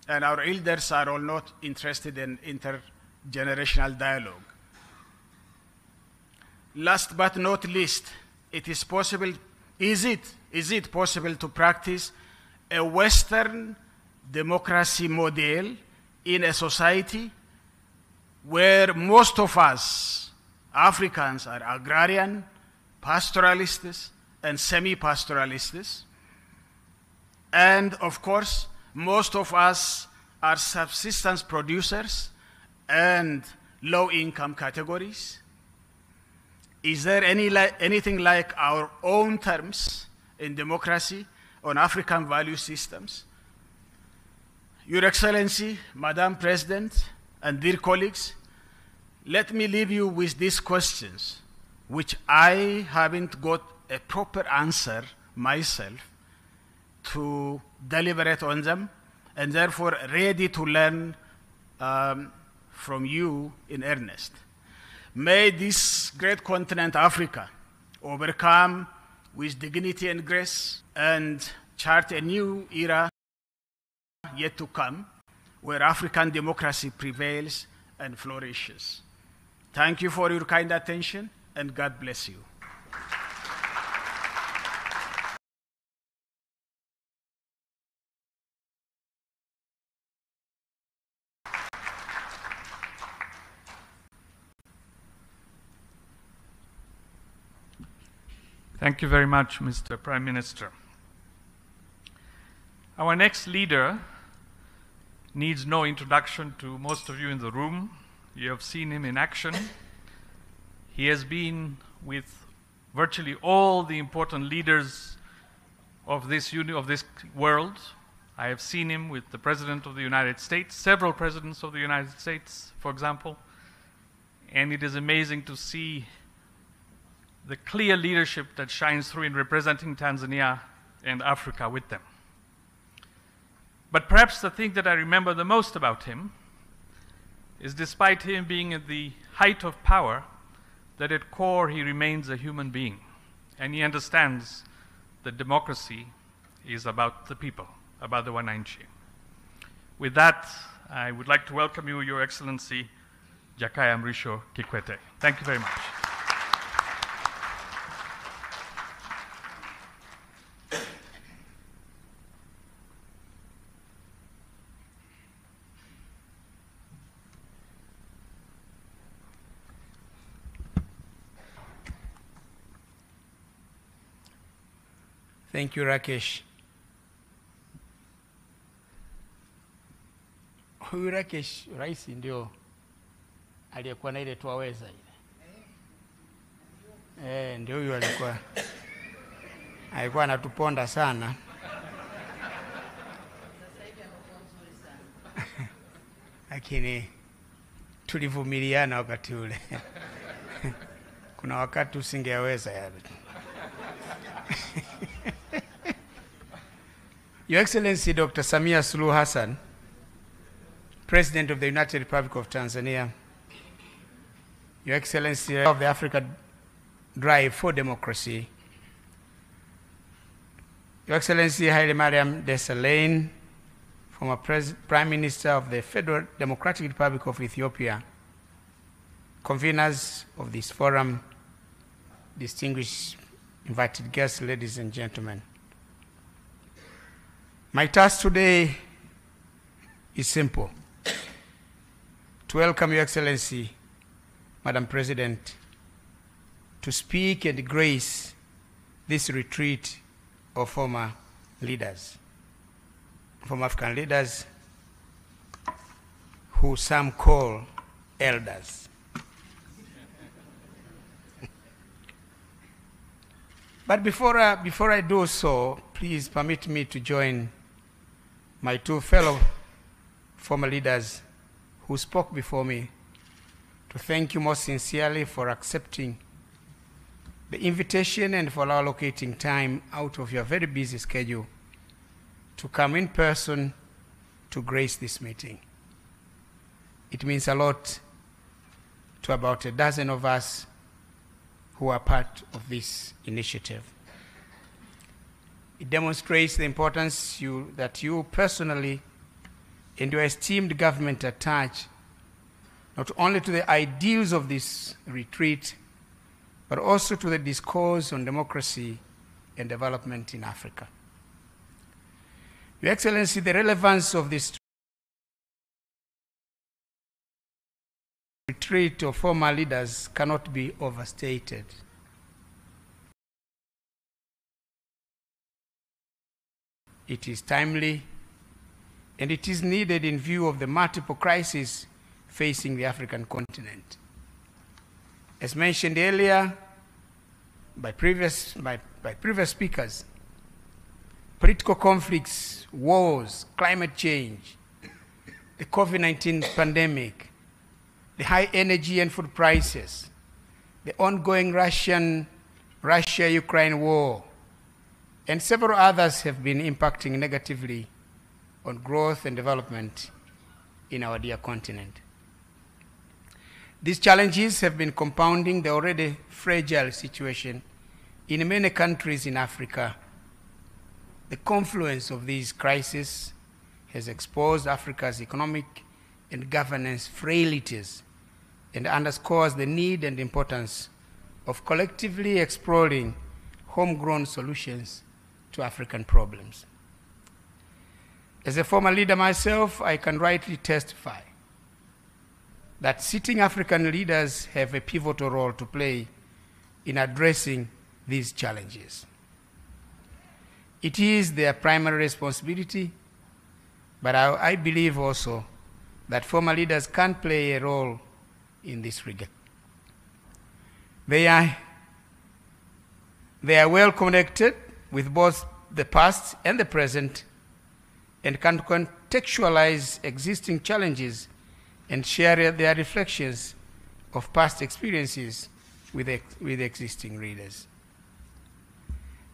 G: and our elders are all not interested in intergenerational dialogue? Last but not least, is it possible to practice a Western democracy model in a society where most of us Africans are agrarian, pastoralists, and semi-pastoralists, and of course most of us are subsistence producers and low-income categories? Is there anything like our own terms in democracy on African value systems? Your Excellency, Madam President, and dear colleagues, let me leave you with these questions, which I haven't got a proper answer myself to deliberate on them, and therefore ready to learn from you in earnest. May this great continent, Africa, overcome with dignity and grace and chart a new era yet to come, where African democracy prevails and flourishes. Thank you for your kind attention, and God bless you.
E: Thank you very much, Mr. Prime Minister. Our next leader needs no introduction to most of you in the room. You have seen him in action. He has been with virtually all the important leaders of this world. I have seen him with the President of the United States, several presidents of the United States, for example, and it is amazing to see the clear leadership that shines through in representing Tanzania and Africa with them. But perhaps the thing that I remember the most about him is, despite him being at the height of power, that at core he remains a human being, and he understands that democracy is about the people, about the Wananchi. With that, I would like to welcome you, Your Excellency, Jakaya Mrisho Kikwete. Thank you very much.
G: Thank you, Rakesh. Huyu Rakesh, rais ndio aliyekuwa na ile tuwaweza ile. Ndio huyu alikuwa anatuponda sana. Lakini tulivumiliana wakati ule. Kuna wakati usingeweza yale. Your Excellency Dr. Samia Suluhu Hassan, President of the United Republic of Tanzania, Your Excellency of the Africa Drive for Democracy, Your Excellency Haile Mariam Desalegn, former Prime Minister of the Federal Democratic Republic of Ethiopia, conveners of this forum, distinguished invited guests, ladies and gentlemen. My task today is simple: to welcome Your Excellency, Madam President, to speak and grace this retreat of former leaders, former African leaders who some call elders. But before I do so, please permit me to join my two fellow former leaders who spoke before me to thank you most sincerely for accepting the invitation and for allocating time out of your very busy schedule to come in person to grace this meeting. It means a lot to about a dozen of us who are part of this initiative. It demonstrates the importance that you personally and your esteemed government attach not only to the ideals of this retreat, but also to the discourse on democracy and development in Africa. Your Excellency, the relevance of this retreat of former leaders cannot be overstated. It is timely, and it is needed in view of the multiple crises facing the African continent. As mentioned earlier by previous speakers, political conflicts, wars, climate change, the COVID-19 pandemic, the high energy and food prices, the ongoing Russia-Ukraine war, and several others have been impacting negatively on growth and development in our dear continent. These challenges have been compounding the already fragile situation in many countries in Africa. The confluence of these crises has exposed Africa's economic and governance frailties and underscores the need and importance of collectively exploring homegrown solutions to African problems. As a former leader myself, I can rightly testify that sitting African leaders have a pivotal role to play in addressing these challenges. It is their primary responsibility, but I believe also that former leaders can play a role in this regard. They are well connected with both the past and the present and can contextualize existing challenges and share their reflections of past experiences with existing readers.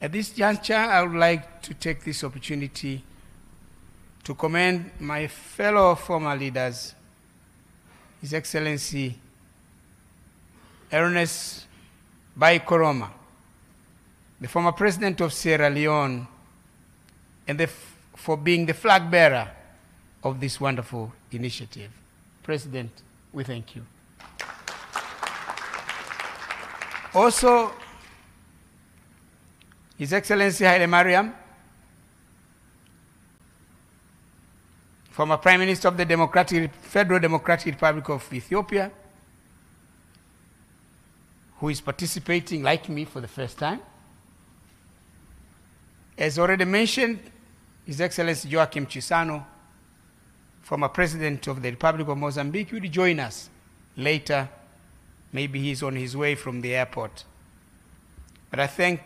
G: At this juncture, I would like to take this opportunity to commend my fellow former leaders, His Excellency Ernest Bai Koroma, the former President of Sierra Leone, and for being the flag bearer of this wonderful initiative. President, we thank you. Also, His Excellency Haile Mariam, former Prime Minister of the Federal Democratic Republic of Ethiopia, who is participating, like me, for the first time. As already mentioned, His Excellency Joachim Chissano, former President of the Republic of Mozambique, will join us later. Maybe he's on his way from the airport. But I thank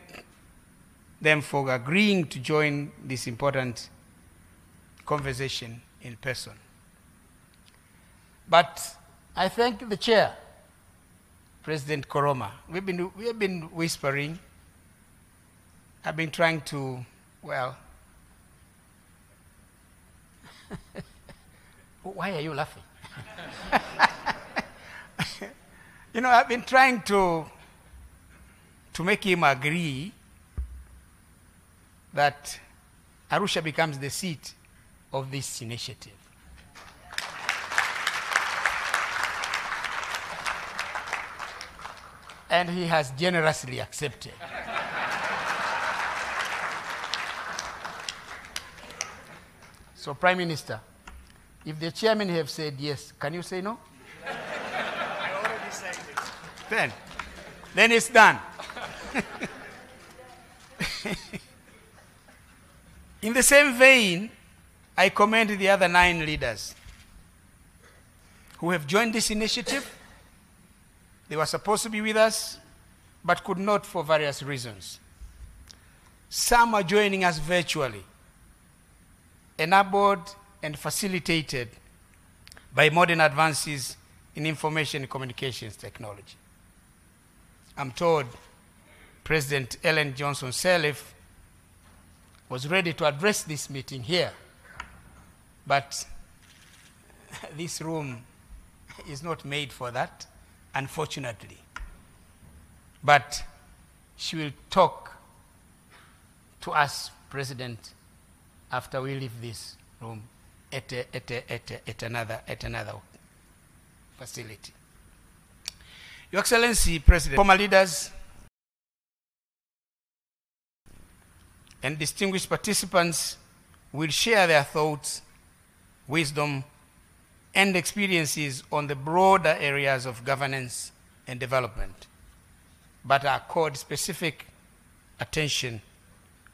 G: them for agreeing to join this important conversation in person. But I thank the chair, President Koroma. We have been whispering. I've been trying to, well, why are you laughing? You know, I've been trying to make him agree that Arusha becomes the seat of this initiative. And he has generously accepted. So, Prime Minister, if the chairman have said yes, can you say no?
H: I already said it.
G: Then it's done. In the same vein, I commend the other 9 leaders who have joined this initiative. They were supposed to be with us, but could not for various reasons. Some are joining us virtually, enabled and facilitated by modern advances in information and communications technology. I'm told President Ellen Johnson Sirleaf was ready to address this meeting here, but this room is not made for that, unfortunately. But she will talk to us, President, after we leave this room at another facility. Your Excellency, President, former leaders and distinguished participants will share their thoughts, wisdom, and experiences on the broader areas of governance and development, but accord specific attention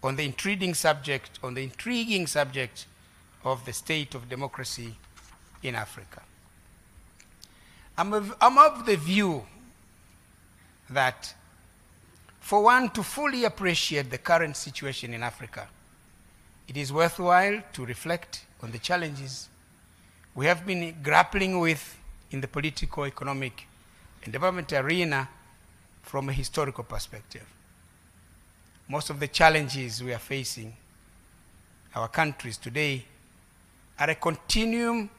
G: on the intriguing subject of the state of democracy in Africa. I'm of the view that for one to fully appreciate the current situation in Africa, it is worthwhile to reflect on the challenges we have been grappling with
H: in the political, economic, and development arena from a historical perspective. Most of the challenges we are facing, our countries today, are a continuum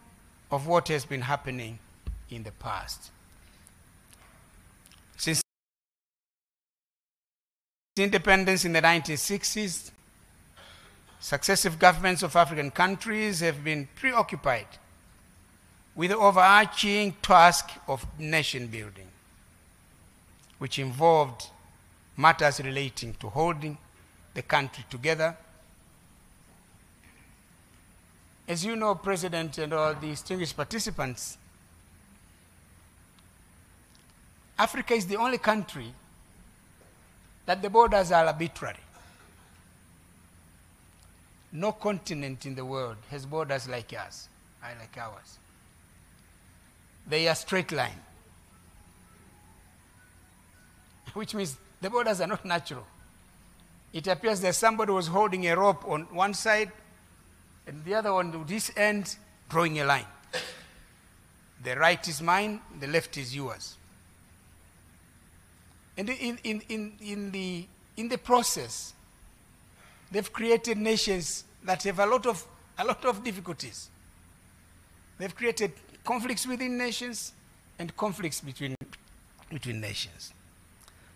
H: of what has been happening in the past. Since independence in the 1960s, successive governments of African countries have been preoccupied with the overarching task of nation building, which involved matters relating to holding the country together. As you know, President and all the distinguished participants, Africa is the only country that the borders are arbitrary. No continent in the world has borders like ours, like ours. They are straight line, which means the borders are not natural. It appears that somebody was holding a rope on one side and the other on this end, drawing a line. The right is mine, the left is yours. And in the process, they've created nations that have a lot of difficulties. They've created conflicts within nations and conflicts between nations.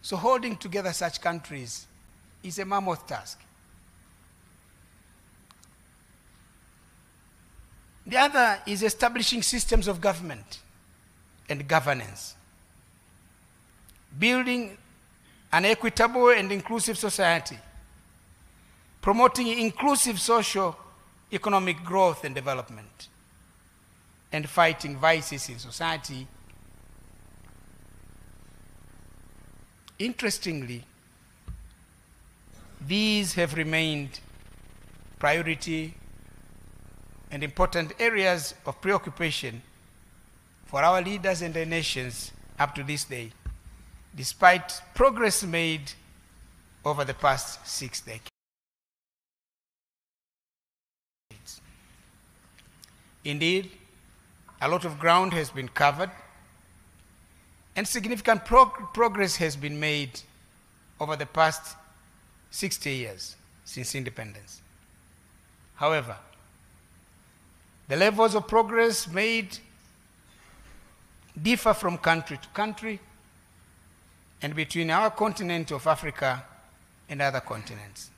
H: So holding together such countries is a mammoth task. The other is establishing systems of government and governance, building an equitable and inclusive society, promoting inclusive social economic growth and development, and fighting vices in society. Interestingly, these have remained priority and important areas of preoccupation for our leaders and their nations up to this day, despite progress made over the past 6 decades. Indeed, a lot of ground has been covered, and significant progress has been made over the past 60 years since independence. However, the levels of progress made differ from country to country and between our continent of Africa and other continents.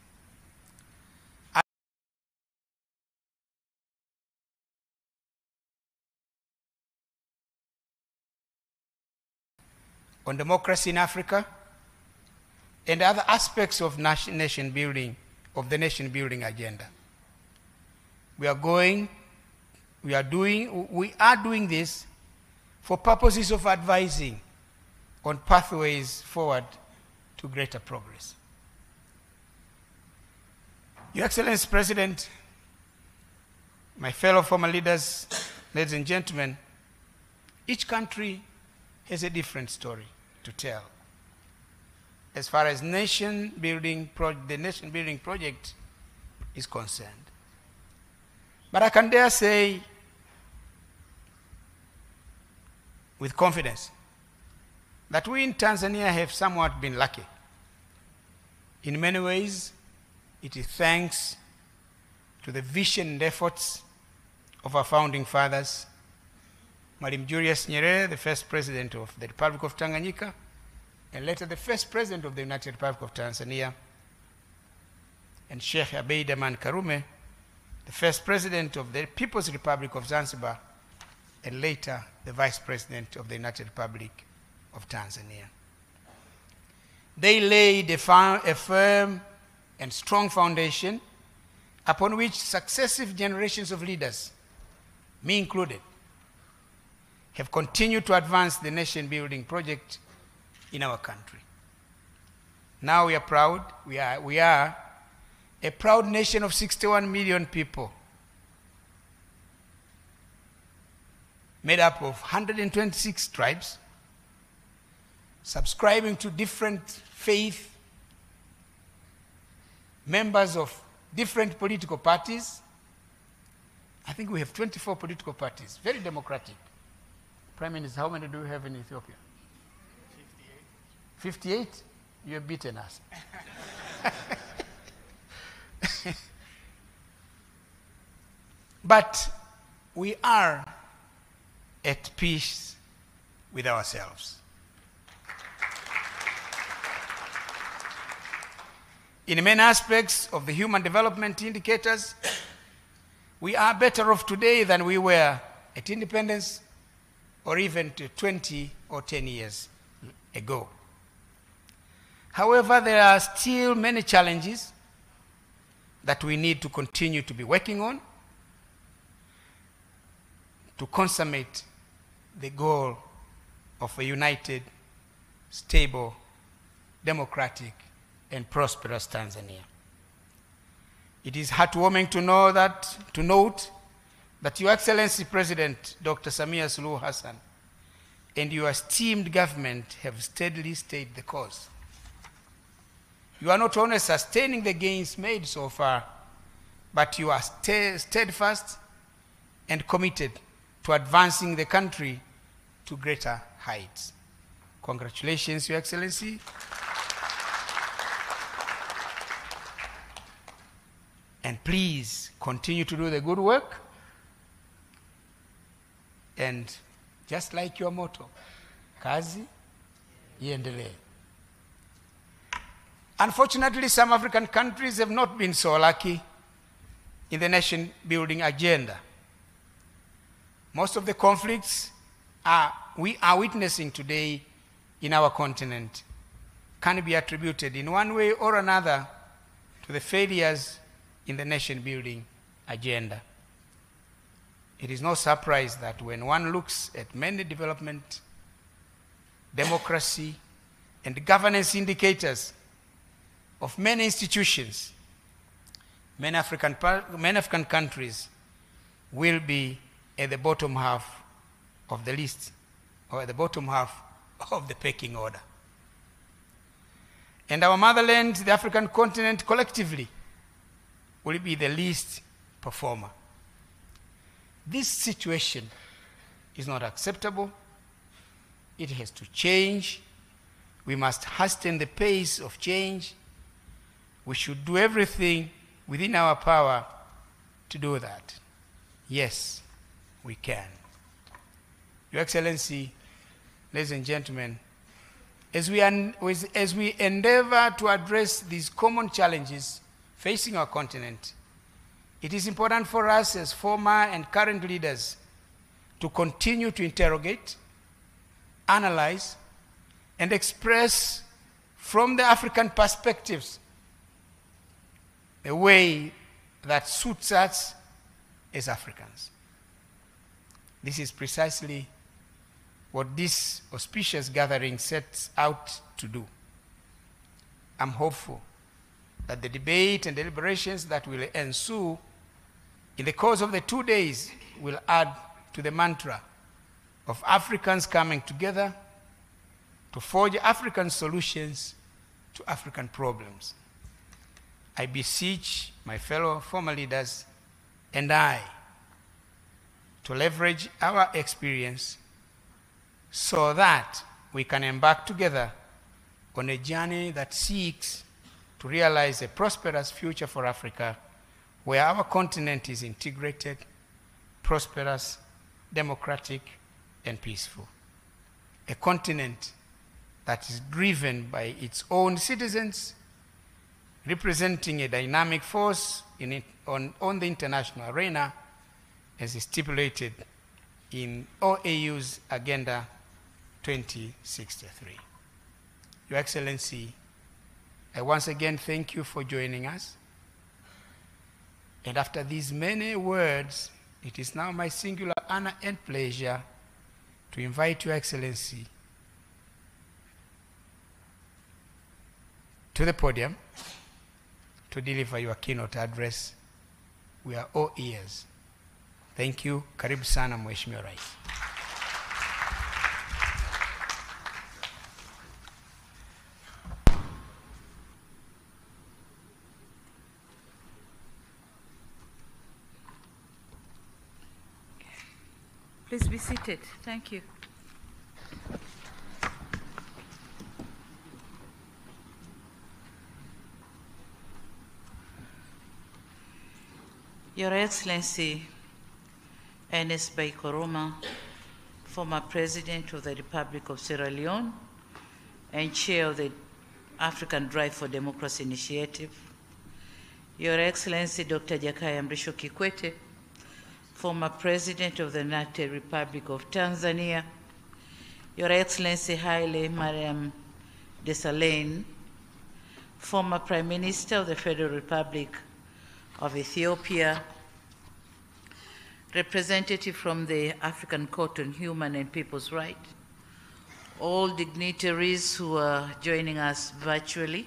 H: On democracy in Africa and other aspects of nation building, of the nation building agenda. We are doing this for purposes of advising on pathways forward to greater progress. Your Excellency President, my fellow former leaders, ladies and gentlemen, each country has a different story to tell as far as the nation building project is concerned. But I can dare say with confidence that we in Tanzania have somewhat been lucky. In many ways, it is thanks to the vision and efforts of our founding fathers, Mwalimu Julius Nyerere, the first president of the Republic of Tanganyika, and later the first president of the United Republic of Tanzania, and Sheikh Abeid Aman Karume, the first president of the People's Republic of Zanzibar, and later the vice president of the United Republic of Tanzania. They laid a firm and strong foundation upon which successive generations of leaders, me included, have continued to advance the nation building project in our country. Now we are proud, we are a proud nation of 61 million people, made up of 126 tribes, subscribing to different faith, members of different political parties. I think we have 24 political parties, very democratic. Prime Minister, how many do you have in Ethiopia? 58. 58? You have beaten us. But we are at peace with ourselves. In many aspects of the human development indicators, we are better off today than we were at independence or even to 20 or 10 years ago. However, there are still many challenges that we need to continue to be working on to consummate the goal of a united, stable, democratic, and prosperous Tanzania. It is heartwarming to note that Your Excellency President Dr. Samia Suluhu Hassan and your esteemed government have steadily stayed the course. You are not only sustaining the gains made so far, but you are steadfast and committed to advancing the country to greater heights. Congratulations, Your Excellency. And please continue to do the good work. And just like your motto, kazi iendelee. Unfortunately, some African countries have not been so lucky in the nation-building agenda. Most of the conflicts we are witnessing today in our continent can be attributed in one way or another to the failures in the nation-building agenda. It is no surprise that when one looks at many development, democracy, and governance indicators of many institutions, many African countries will be at the bottom half of the list, or at the bottom half of the pecking order. And our motherland, the African continent, collectively will be the least performer. This situation is not acceptable. It has to change. We must hasten the pace of change. We should do everything within our power to do that. Yes, we can. Your Excellency, ladies and gentlemen, as we endeavor to address these common challenges facing our continent, it is important for us as former and current leaders to continue to interrogate, analyze, and express from the African perspectives the way that suits us as Africans. This is precisely what this auspicious gathering sets out to do. I'm hopeful that the debate and deliberations that will ensue in the course of the 2 days will add to the mantra of Africans coming together to forge African solutions to African problems. I beseech my fellow former leaders and I to leverage our experience so that we can embark together on a journey that seeks to realize a prosperous future for Africa, where our continent is integrated, prosperous, democratic, and peaceful. A continent that is driven by its own citizens, representing a dynamic force on the international arena, as is stipulated in OAU's Agenda 2063. Your Excellency, I once again thank you for joining us. And after these many words, it is now my singular honor and pleasure to invite Your Excellency to the podium to deliver your keynote address. We are all ears. Thank you. Karibu sana Mheshimiwa Rais.
I: Please be seated. Thank you. Your Excellency, Ernest Bai Koroma, former President of the Republic of Sierra Leone and Chair of the African Drive for Democracy Initiative, Your Excellency Dr. Jakaya Mrisho Kikwete, former President of the United Republic of Tanzania, Your Excellency Haile Mariam Desalegn, former Prime Minister of the Federal Republic of Ethiopia, representative from the African Court on Human and People's Rights, all dignitaries who are joining us virtually,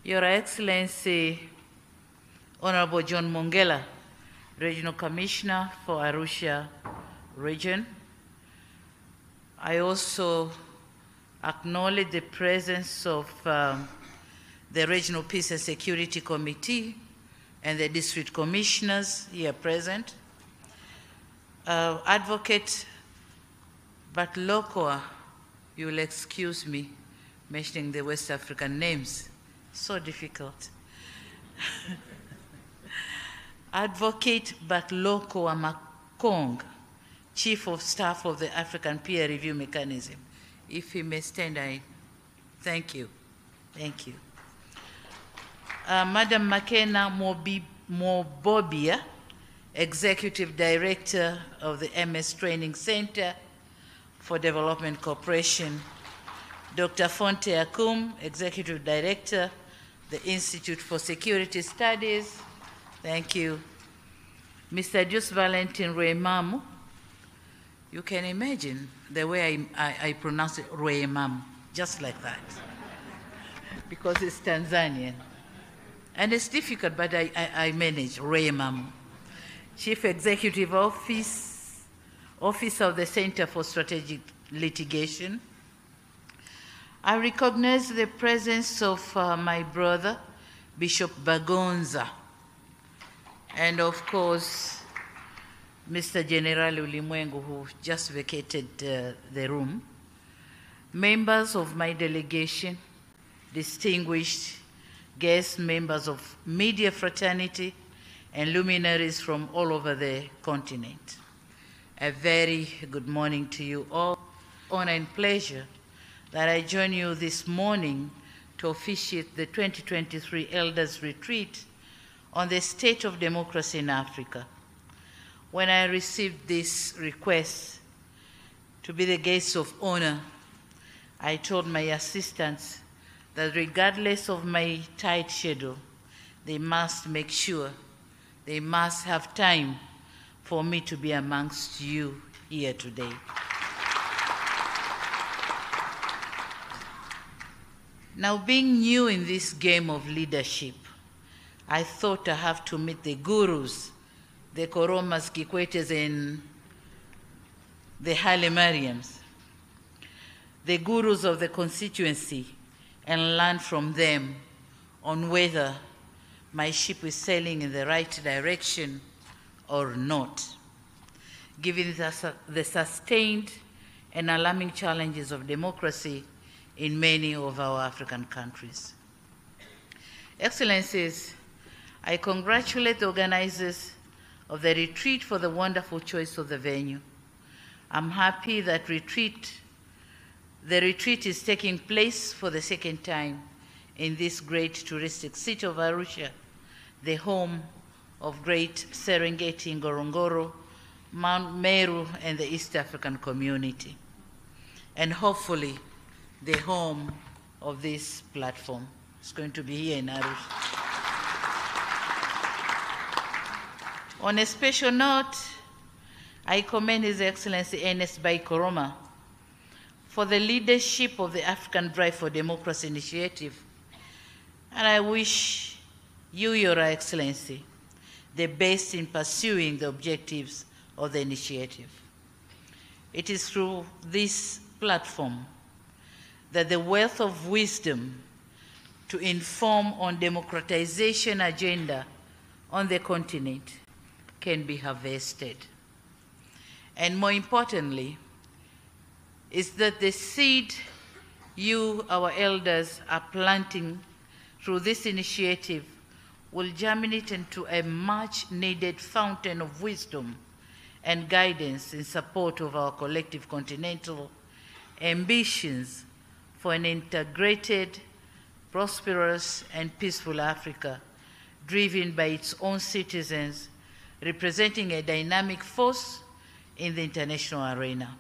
I: Your Excellency Honorable John Mongela, Regional Commissioner for Arusha Region. I also acknowledge the presence of the Regional Peace and Security Committee and the district commissioners here present. Advocate Batlokoa, you will excuse me mentioning the West African names, so difficult. Advocate Batlokoa Makong, Chief of Staff of the African Peer Review Mechanism. If he may stand, I thank you. Thank you. Madam Makena Mobobia, Executive Director of the MS Training Center for Development Cooperation. Dr. Fonte Akum, Executive Director, the Institute for Security Studies. Thank you. Mr. Jus Valentin Ruemamu, you can imagine the way I pronounce it, Ruemamu, just like that, because it's Tanzanian. And it's difficult, but I manage. Ruemamu, Chief Executive Office of the Center for Strategic Litigation. I recognize the presence of my brother, Bishop Bagonza, and of course, Mr. General Ulimwengu, who just vacated the room, members of my delegation, distinguished guests, members of media fraternity, and luminaries from all over the continent. A very good morning to you all. Honor and pleasure that I join you this morning to officiate the 2023 Elders Retreat on the state of democracy in Africa. When I received this request to be the guest of honor, I told my assistants that regardless of my tight schedule, they must make sure, they must have time for me to be amongst you here today. Now, being new in this game of leadership, I thought I have to meet the gurus, the Koromas, Kikwetes, and the Haile Mariams, the gurus of the constituency, and learn from them on whether my ship is sailing in the right direction or not, given the sustained and alarming challenges of democracy in many of our African countries. Excellencies, I congratulate the organizers of the retreat for the wonderful choice of the venue. I'm happy that the retreat is taking place for the second time in this great touristic city of Arusha, the home of great Serengeti, Ngorongoro, Mount Meru, and the East African community, and hopefully the home of this platform. It's going to be here in Arusha. On a special note, I commend His Excellency Ernest Bai Koroma for the leadership of the African Drive for Democracy Initiative, and I wish you, Your Excellency, the best in pursuing the objectives of the initiative. It is through this platform that the wealth of wisdom to inform on democratization agenda on the continent can be harvested. and more importantly, is that the seed you, our elders, are planting through this initiative will germinate into a much-needed fountain of wisdom and guidance in support of our collective continental ambitions for an integrated, prosperous, and peaceful Africa, driven by its own citizens, representing a dynamic force in the international arena.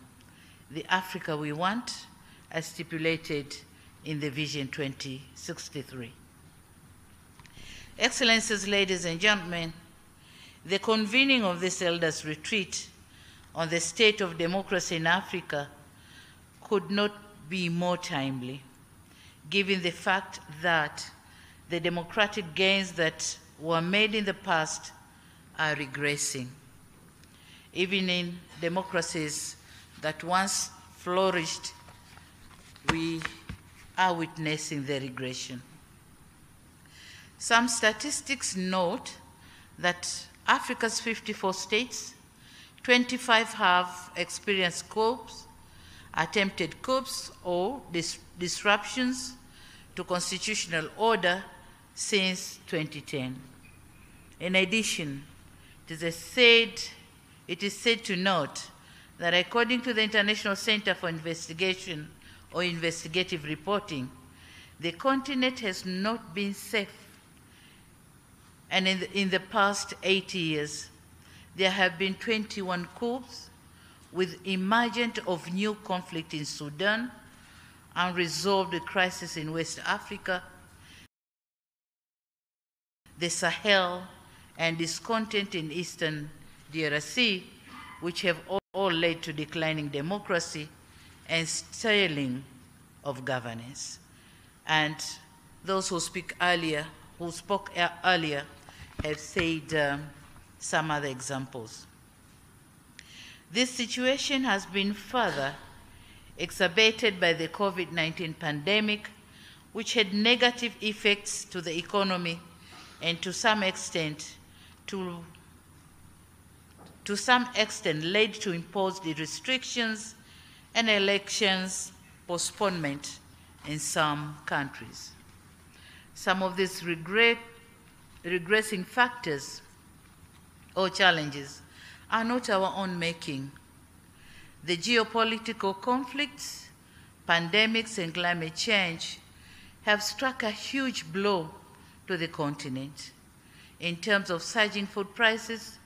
I: The Africa we want, as stipulated in the Vision 2063. Excellencies, ladies and gentlemen, the convening of this Elders' Retreat on the state of democracy in Africa could not be more timely, given the fact that the democratic gains that were made in the past are regressing. Even in democracies that once flourished, we are witnessing the regression. Some statistics note that Africa's 54 states, 25 have experienced coups, attempted coups, or disruptions to constitutional order since 2010. In addition, it is said to note that according to the International Center for Investigation or Investigative Reporting, the continent has not been safe. And in the past 80 years, there have been 21 coups, with emergence of new conflict in Sudan, unresolved crisis in West Africa, the Sahel, and discontent in Eastern DRC, which have all led to declining democracy and stalling of governance. And those who spoke earlier have said some other examples. This situation has been further exacerbated by the COVID-19 pandemic, which had negative effects to the economy and to some extent led to imposed restrictions and elections postponement in some countries. Some of these regressing factors or challenges are not our own making. The geopolitical conflicts, pandemics, and climate change have struck a huge blow to the continent in terms of surging food prices,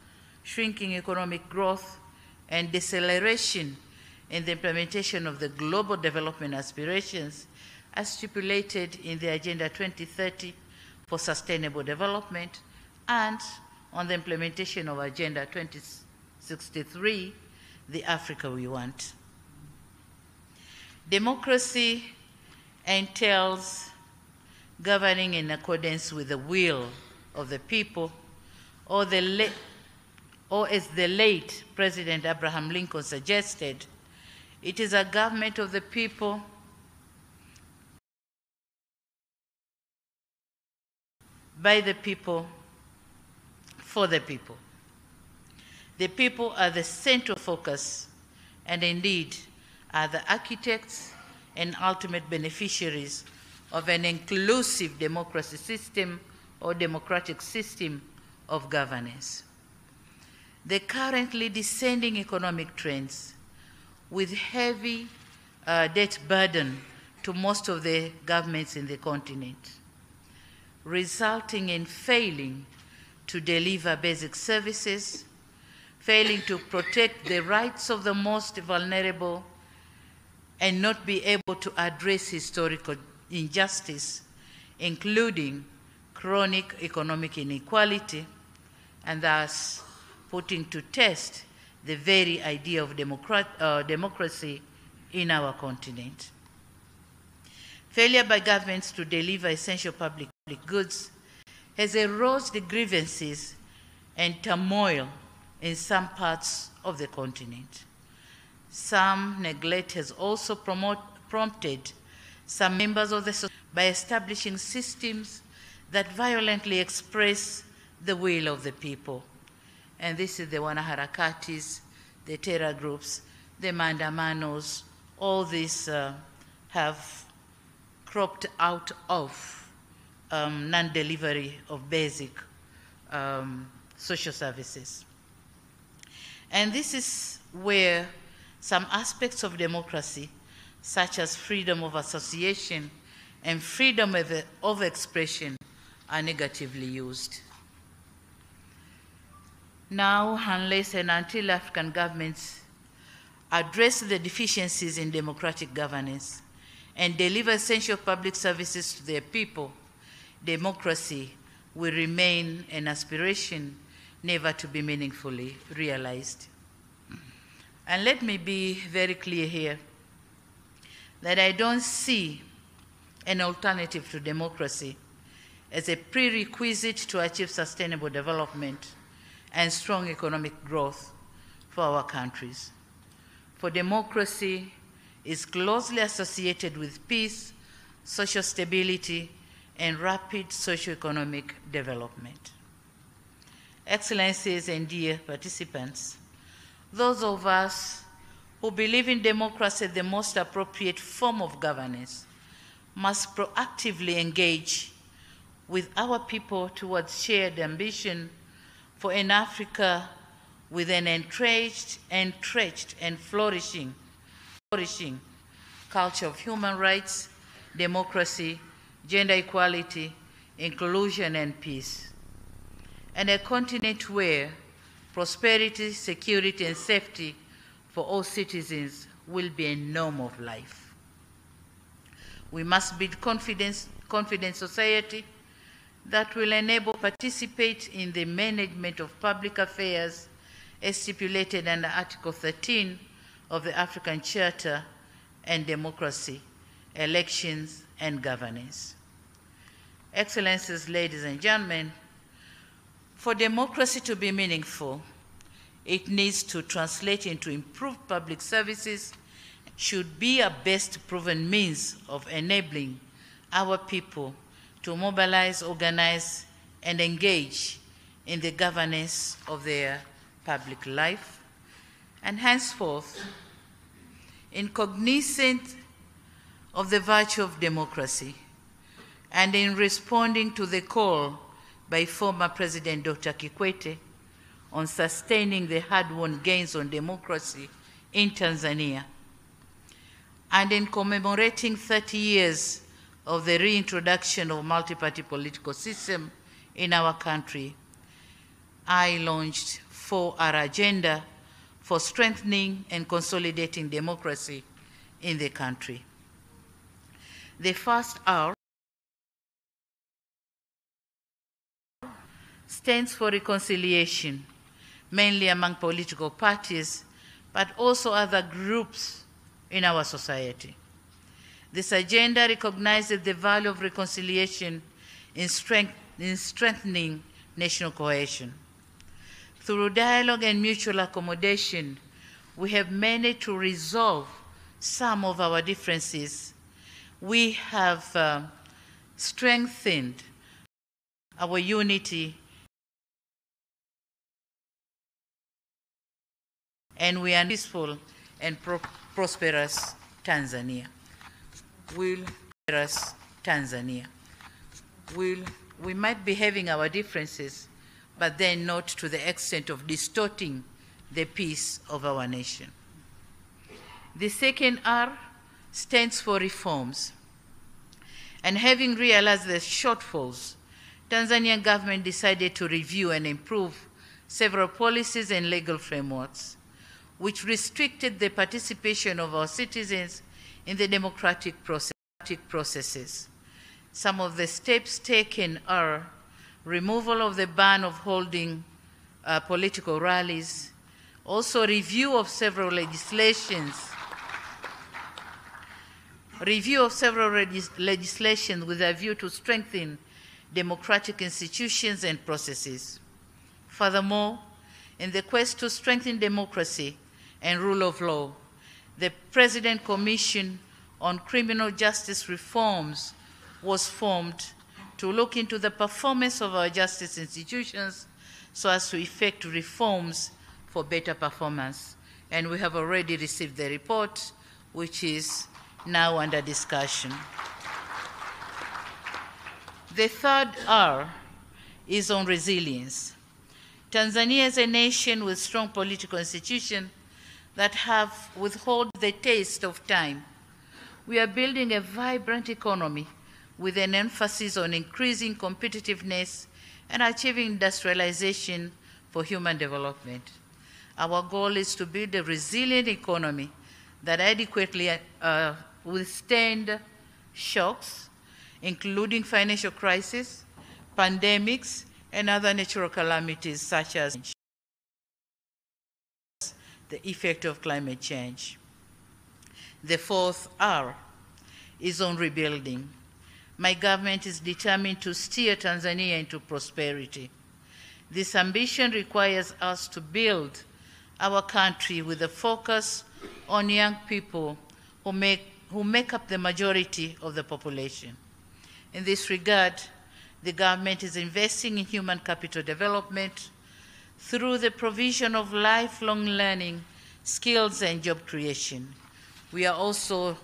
I: shrinking economic growth, and deceleration in the implementation of the global development aspirations as stipulated in the Agenda 2030 for Sustainable Development and on the implementation of Agenda 2063, the Africa we want. Democracy entails governing in accordance with the will of the people, or as the late President Abraham Lincoln suggested, it is a government of the people, by the people, for the people. The people are the central focus and indeed are the architects and ultimate beneficiaries of an inclusive democracy system or democratic system of governance. The currently descending economic trends with heavy debt burden to most of the governments in the continent, resulting in failing to deliver basic services, failing to protect the rights of the most vulnerable, and not be able to address historical injustice, including chronic economic inequality, and thus putting to test the very idea of democracy in our continent. Failure by governments to deliver essential public goods has eroded grievances and turmoil in some parts of the continent. Some neglect has also prompted some members of the society by establishing systems that violently express the will of the people. And this is the wanaharakati the terror groups, the mandamanos, all these have cropped out of non-delivery of basic social services. And this is where some aspects of democracy, such as freedom of association and freedom of expression, are negatively used. Now, unless and until African governments address the deficiencies in democratic governance and deliver essential public services to their people, democracy will remain an aspiration never to be meaningfully realized. And let me be very clear here that I don't see an alternative to democracy as a prerequisite to achieve sustainable development and strong economic growth for our countries. For democracy is closely associated with peace, social stability, and rapid socio-economic development. Excellencies and dear participants, those of us who believe in democracy as the most appropriate form of governance must proactively engage with our people towards shared ambition for an Africa with an entrenched and flourishing culture of human rights, democracy, gender equality, inclusion, and peace. And a continent where prosperity, security, and safety for all citizens will be a norm of life. We must build confident society that will enable participate in the management of public affairs as stipulated under Article 13 of the African Charter and democracy, elections, and governance. Excellencies, ladies and gentlemen, for democracy to be meaningful, it needs to translate into improved public services, should be a best proven means of enabling our people to mobilize, organize, and engage in the governance of their public life. And henceforth, in cognizant of the virtue of democracy, and in responding to the call by former President Dr. Kikwete on sustaining the hard-won gains on democracy in Tanzania, and in commemorating 30 years of the reintroduction of multi-party political system in our country, I launched 4R agenda for strengthening and consolidating democracy in the country. The first R stands for reconciliation, mainly among political parties, but also other groups in our society. This agenda recognizes the value of reconciliation in strengthening national cohesion. Through dialogue and mutual accommodation, we have managed to resolve some of our differences. We have strengthened our unity, and we are peaceful and prosperous Tanzania. We might be having our differences, but then not to the extent of distorting the peace of our nation. The second R stands for reforms. And having realized the shortfalls, Tanzanian government decided to review and improve several policies and legal frameworks, which restricted the participation of our citizens in the democratic processes. Some of the steps taken are removal of the ban of holding political rallies, also review of several legislations with a view to strengthen democratic institutions and processes. Furthermore, in the quest to strengthen democracy and rule of law, the President Commission on Criminal Justice Reforms was formed to look into the performance of our justice institutions so as to effect reforms for better performance and we have already received the report, which is now under discussion. The third R is on resilience. Tanzania is a nation with strong political institutions that have withheld the taste of time. We are building a vibrant economy with an emphasis on increasing competitiveness and achieving industrialization for human development. Our goal is to build a resilient economy that adequately withstand shocks, including financial crisis, pandemics, and other natural calamities such as the effect of climate change. The fourth R is on rebuilding. My government is determined to steer Tanzania into prosperity. This ambition requires us to build our country with a focus on young people who make up the majority of the population. In this regard, the government is investing in human capital development through the provision of lifelong learning, skills, and job creation. We are also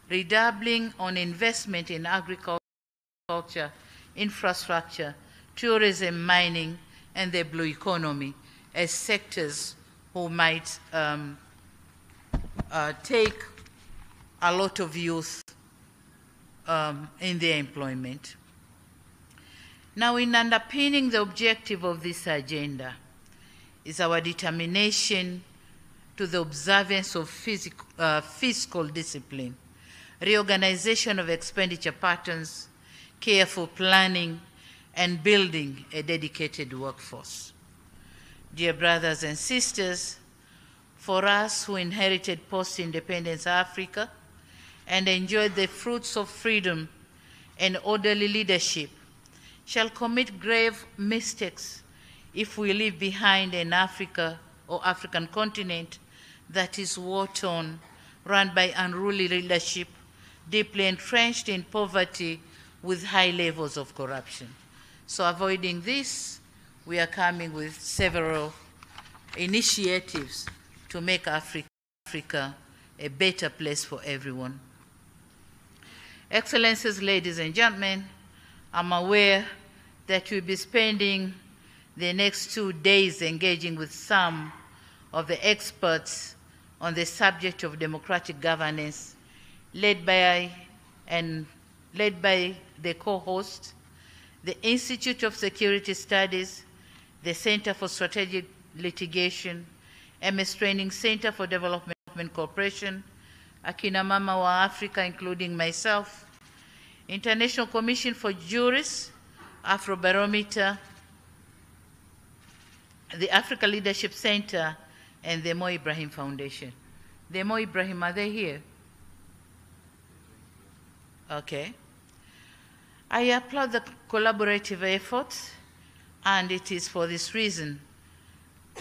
I: redoubling on investment in agriculture, infrastructure, tourism, mining, and the blue economy as sectors who might take a lot of youth in their employment. Now, in underpinning the objective of this agenda is our determination to the observance of fiscal discipline, reorganization of expenditure patterns, careful planning, and building a dedicated workforce. Dear brothers and sisters, for us who inherited post-independence Africa and enjoyed the fruits of freedom and orderly leadership, shall commit grave mistakes if we leave behind an Africa or African continent that is war-torn, run by unruly leadership, deeply entrenched in poverty with high levels of corruption. So avoiding this, we are coming with several initiatives to make Africa a better place for everyone. Excellencies, ladies and gentlemen, I'm aware that we'll be spending the next 2 days engaging with some of the experts on the subject of democratic governance, led by the co-host, the Institute of Security Studies, the Center for Strategic Litigation, MS Training Center for Development Cooperation, Akina Mama wa Africa, including myself, International Commission for Jurists, Afrobarometer, the Africa Leadership Center, and the Mo Ibrahim Foundation. The Mo Ibrahim, are they here? Okay. I applaud the collaborative efforts, and it is for this reason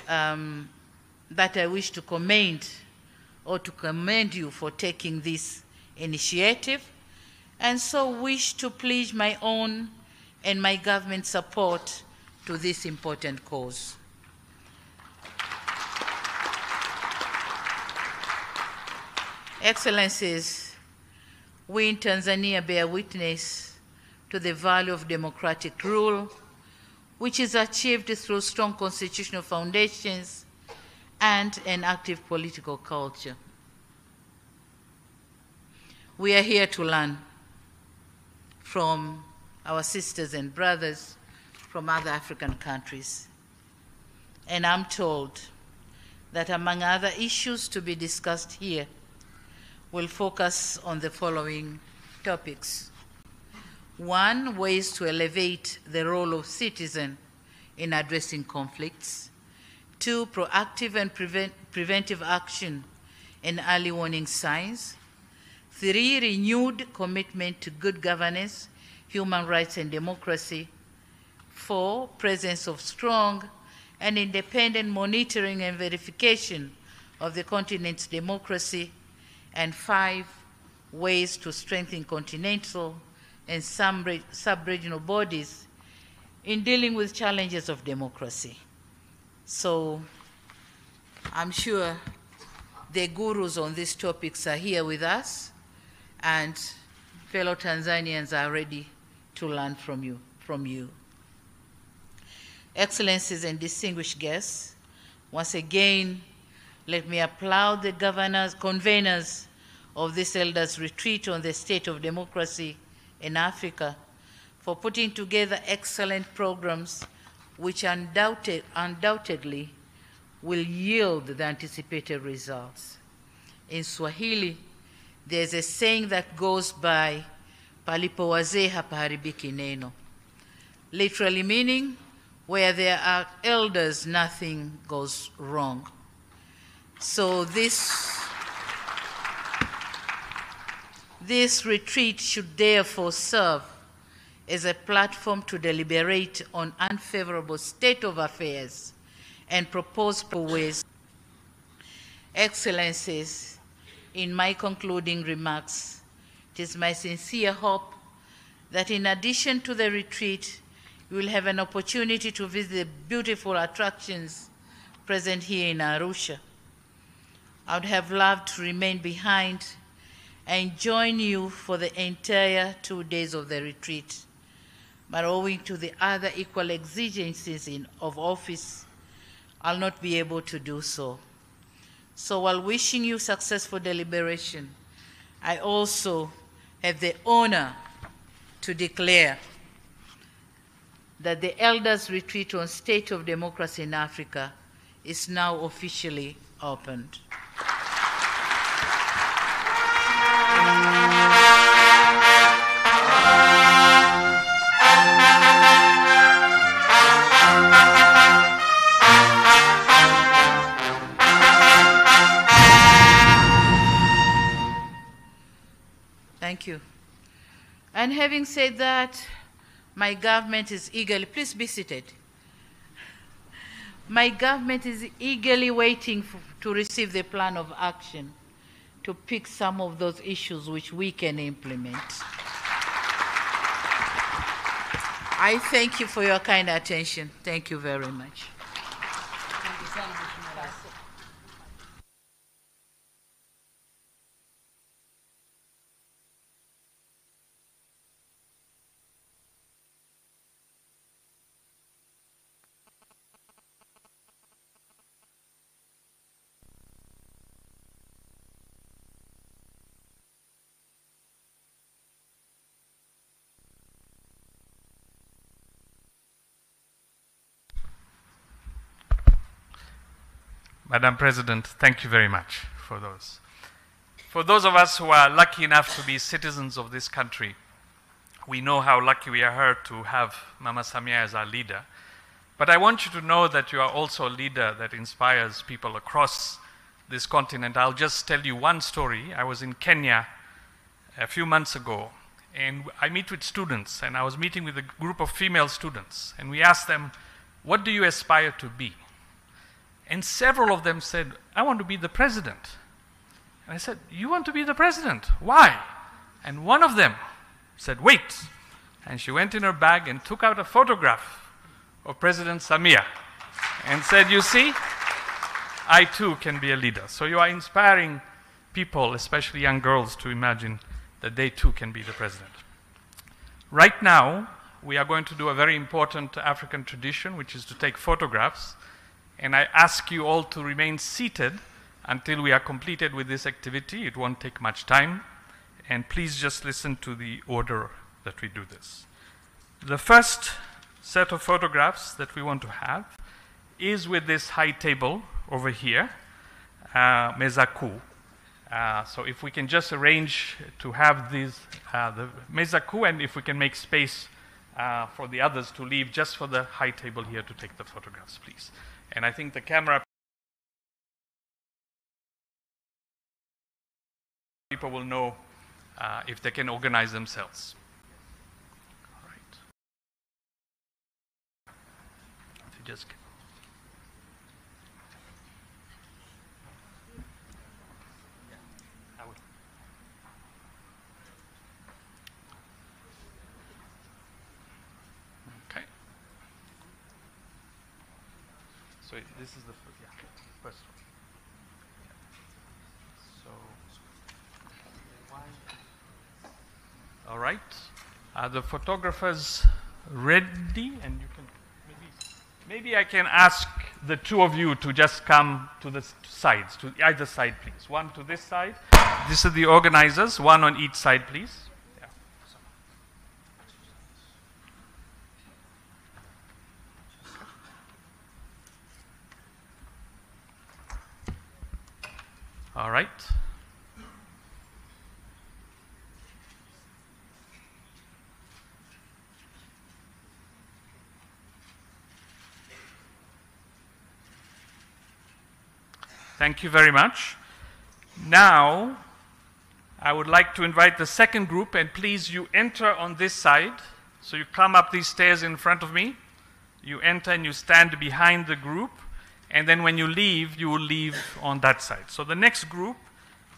I: that I wish to commend you for taking this initiative, and so wish to pledge my own and my government support to this important cause. Excellencies, we in Tanzania bear witness to the value of democratic rule, which is achieved through strong constitutional foundations and an active political culture. We are here to learn from our sisters and brothers from other African countries. And I'm told that among other issues to be discussed here, we'll focus on the following topics. 1, ways to elevate the role of citizen in addressing conflicts. 2, proactive and preventive action and early warning signs. 3, renewed commitment to good governance, human rights, and democracy. 4, presence of strong and independent monitoring and verification of the continent's democracy. And 5, ways to strengthen continental and sub-regional bodies in dealing with challenges of democracy. So I'm sure the gurus on these topics are here with us, and fellow Tanzanians are ready to learn from you. Excellencies and distinguished guests, once again, let me applaud the conveners of this Elders Retreat on the state of democracy in Africa for putting together excellent programs which undoubtedly will yield the anticipated results. In Swahili, there's a saying that goes by, palipo wazee hapaharibiki neno, literally meaning, where there are elders, nothing goes wrong. So this retreat should therefore serve as a platform to deliberate on unfavorable state of affairs and propose ways. Excellencies, in my concluding remarks, it is my sincere hope that in addition to the retreat, you will have an opportunity to visit the beautiful attractions present here in Arusha. I would have loved to remain behind and join you for the entire 2 days of the retreat, but owing to the other equal exigencies of office, I'll not be able to do so. So while wishing you successful deliberation, I also have the honor to declare that the Elders Retreat on State of Democracy in Africa is now officially opened. Thank you. And having said that, my government is eagerly, please be seated. My government is eagerly waiting to receive the plan of action to pick some of those issues which we can implement. I thank you for your kind attention. Thank you very much.
E: Madam President, thank you very much for those. For those of us who are lucky enough to be citizens of this country, we know how lucky we are to have Mama Samia as our leader. But I want you to know that you are also a leader that inspires people across this continent. I'll just tell you one story. I was in Kenya a few months ago, and I meet with students, and I was meeting with a group of female students, and we asked them, what do you aspire to be? And several of them said, I want to be the president. And I said, you want to be the president? Why? And one of them said, wait. And she went in her bag and took out a photograph of President Samia and said, you see, I too can be a leader. So you are inspiring people, especially young girls, to imagine that they too can be the president. Right now, we are going to do a very important African tradition, which is to take photographs. And I ask you all to remain seated until we are completed with this activity. It won't take much time. And please just listen to the order that we do this. The first set of photographs that we want to have is with this high table over here, meza kuu. So if we can just arrange to have these, the meza kuu, and if we can make space for the others to leave just for the high table here to take the photographs, please. And I think the camera people will know if they can organize themselves. All right. So just I will. Okay. So this is the first one. right. Are the photographers ready? And you can maybe I can ask the two of you to just come to the sides, to either side, please. One to this side. These are the organizers. One on each side, please. Yeah. All right. Thank you very much. Now, I would like to invite the second group, and please, you enter on this side. So you come up these stairs in front of me. You enter and you stand behind the group. And then when you leave, you will leave on that side. So the next group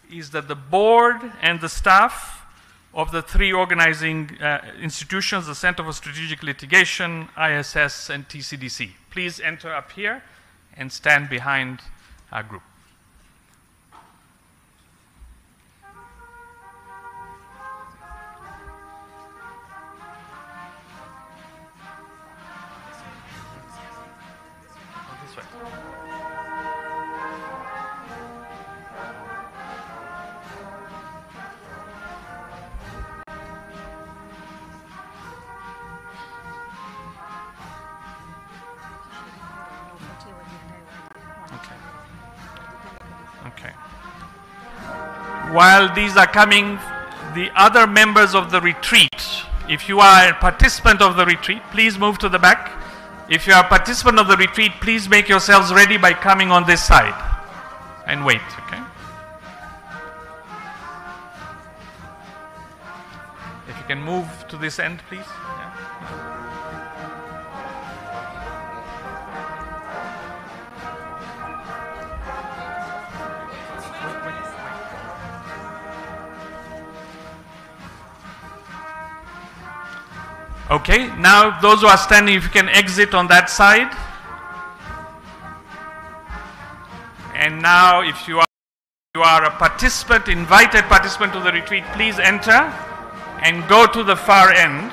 E: is that the board and the staff of the three organizing institutions, the Center for Strategic Litigation, ISS, and TCDC. Please enter up here and stand behind our group. While these are coming, the other members of the retreat, if you are a participant of the retreat, please move to the back. If you are a participant of the retreat, please make yourselves ready by coming on this side and wait, okay? If you can move to this end, please. Okay, now those who are standing, if you can exit on that side. And now if you are a participant, invited participant to the retreat, please enter and go to the far end.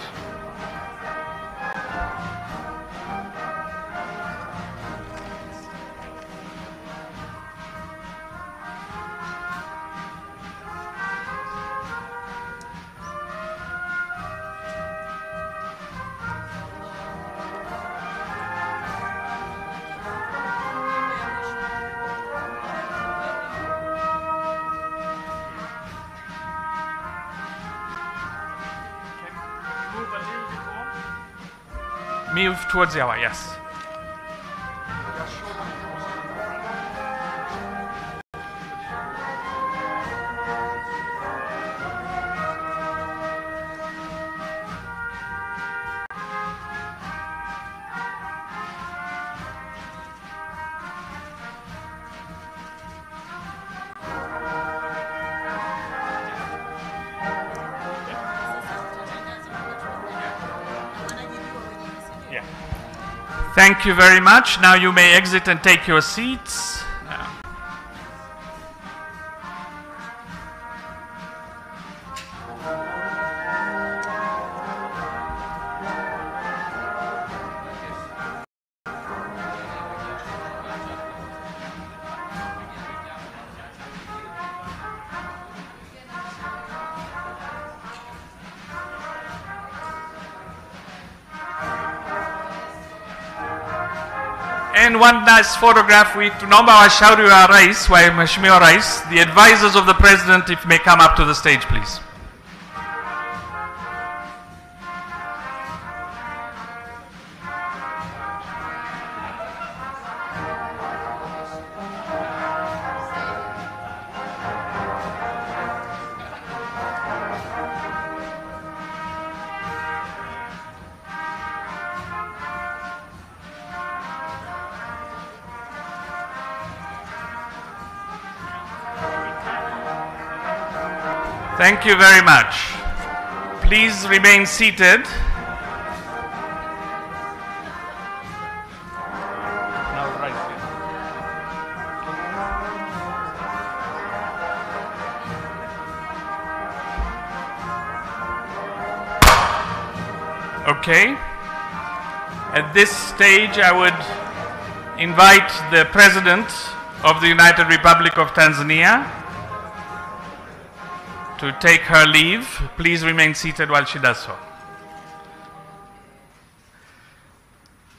E: Move towards the hour, yes. Thank you very much. Now you may exit and take your seats. And one nice photograph with tunaomba washauri wa rais wa Mheshimiwa Rais, the advisors of the president, if may come up to the stage, please. Thank you very much. Please remain seated. Okay. At this stage, I would invite the President of the United Republic of Tanzania to take her leave. Please remain seated while she does so.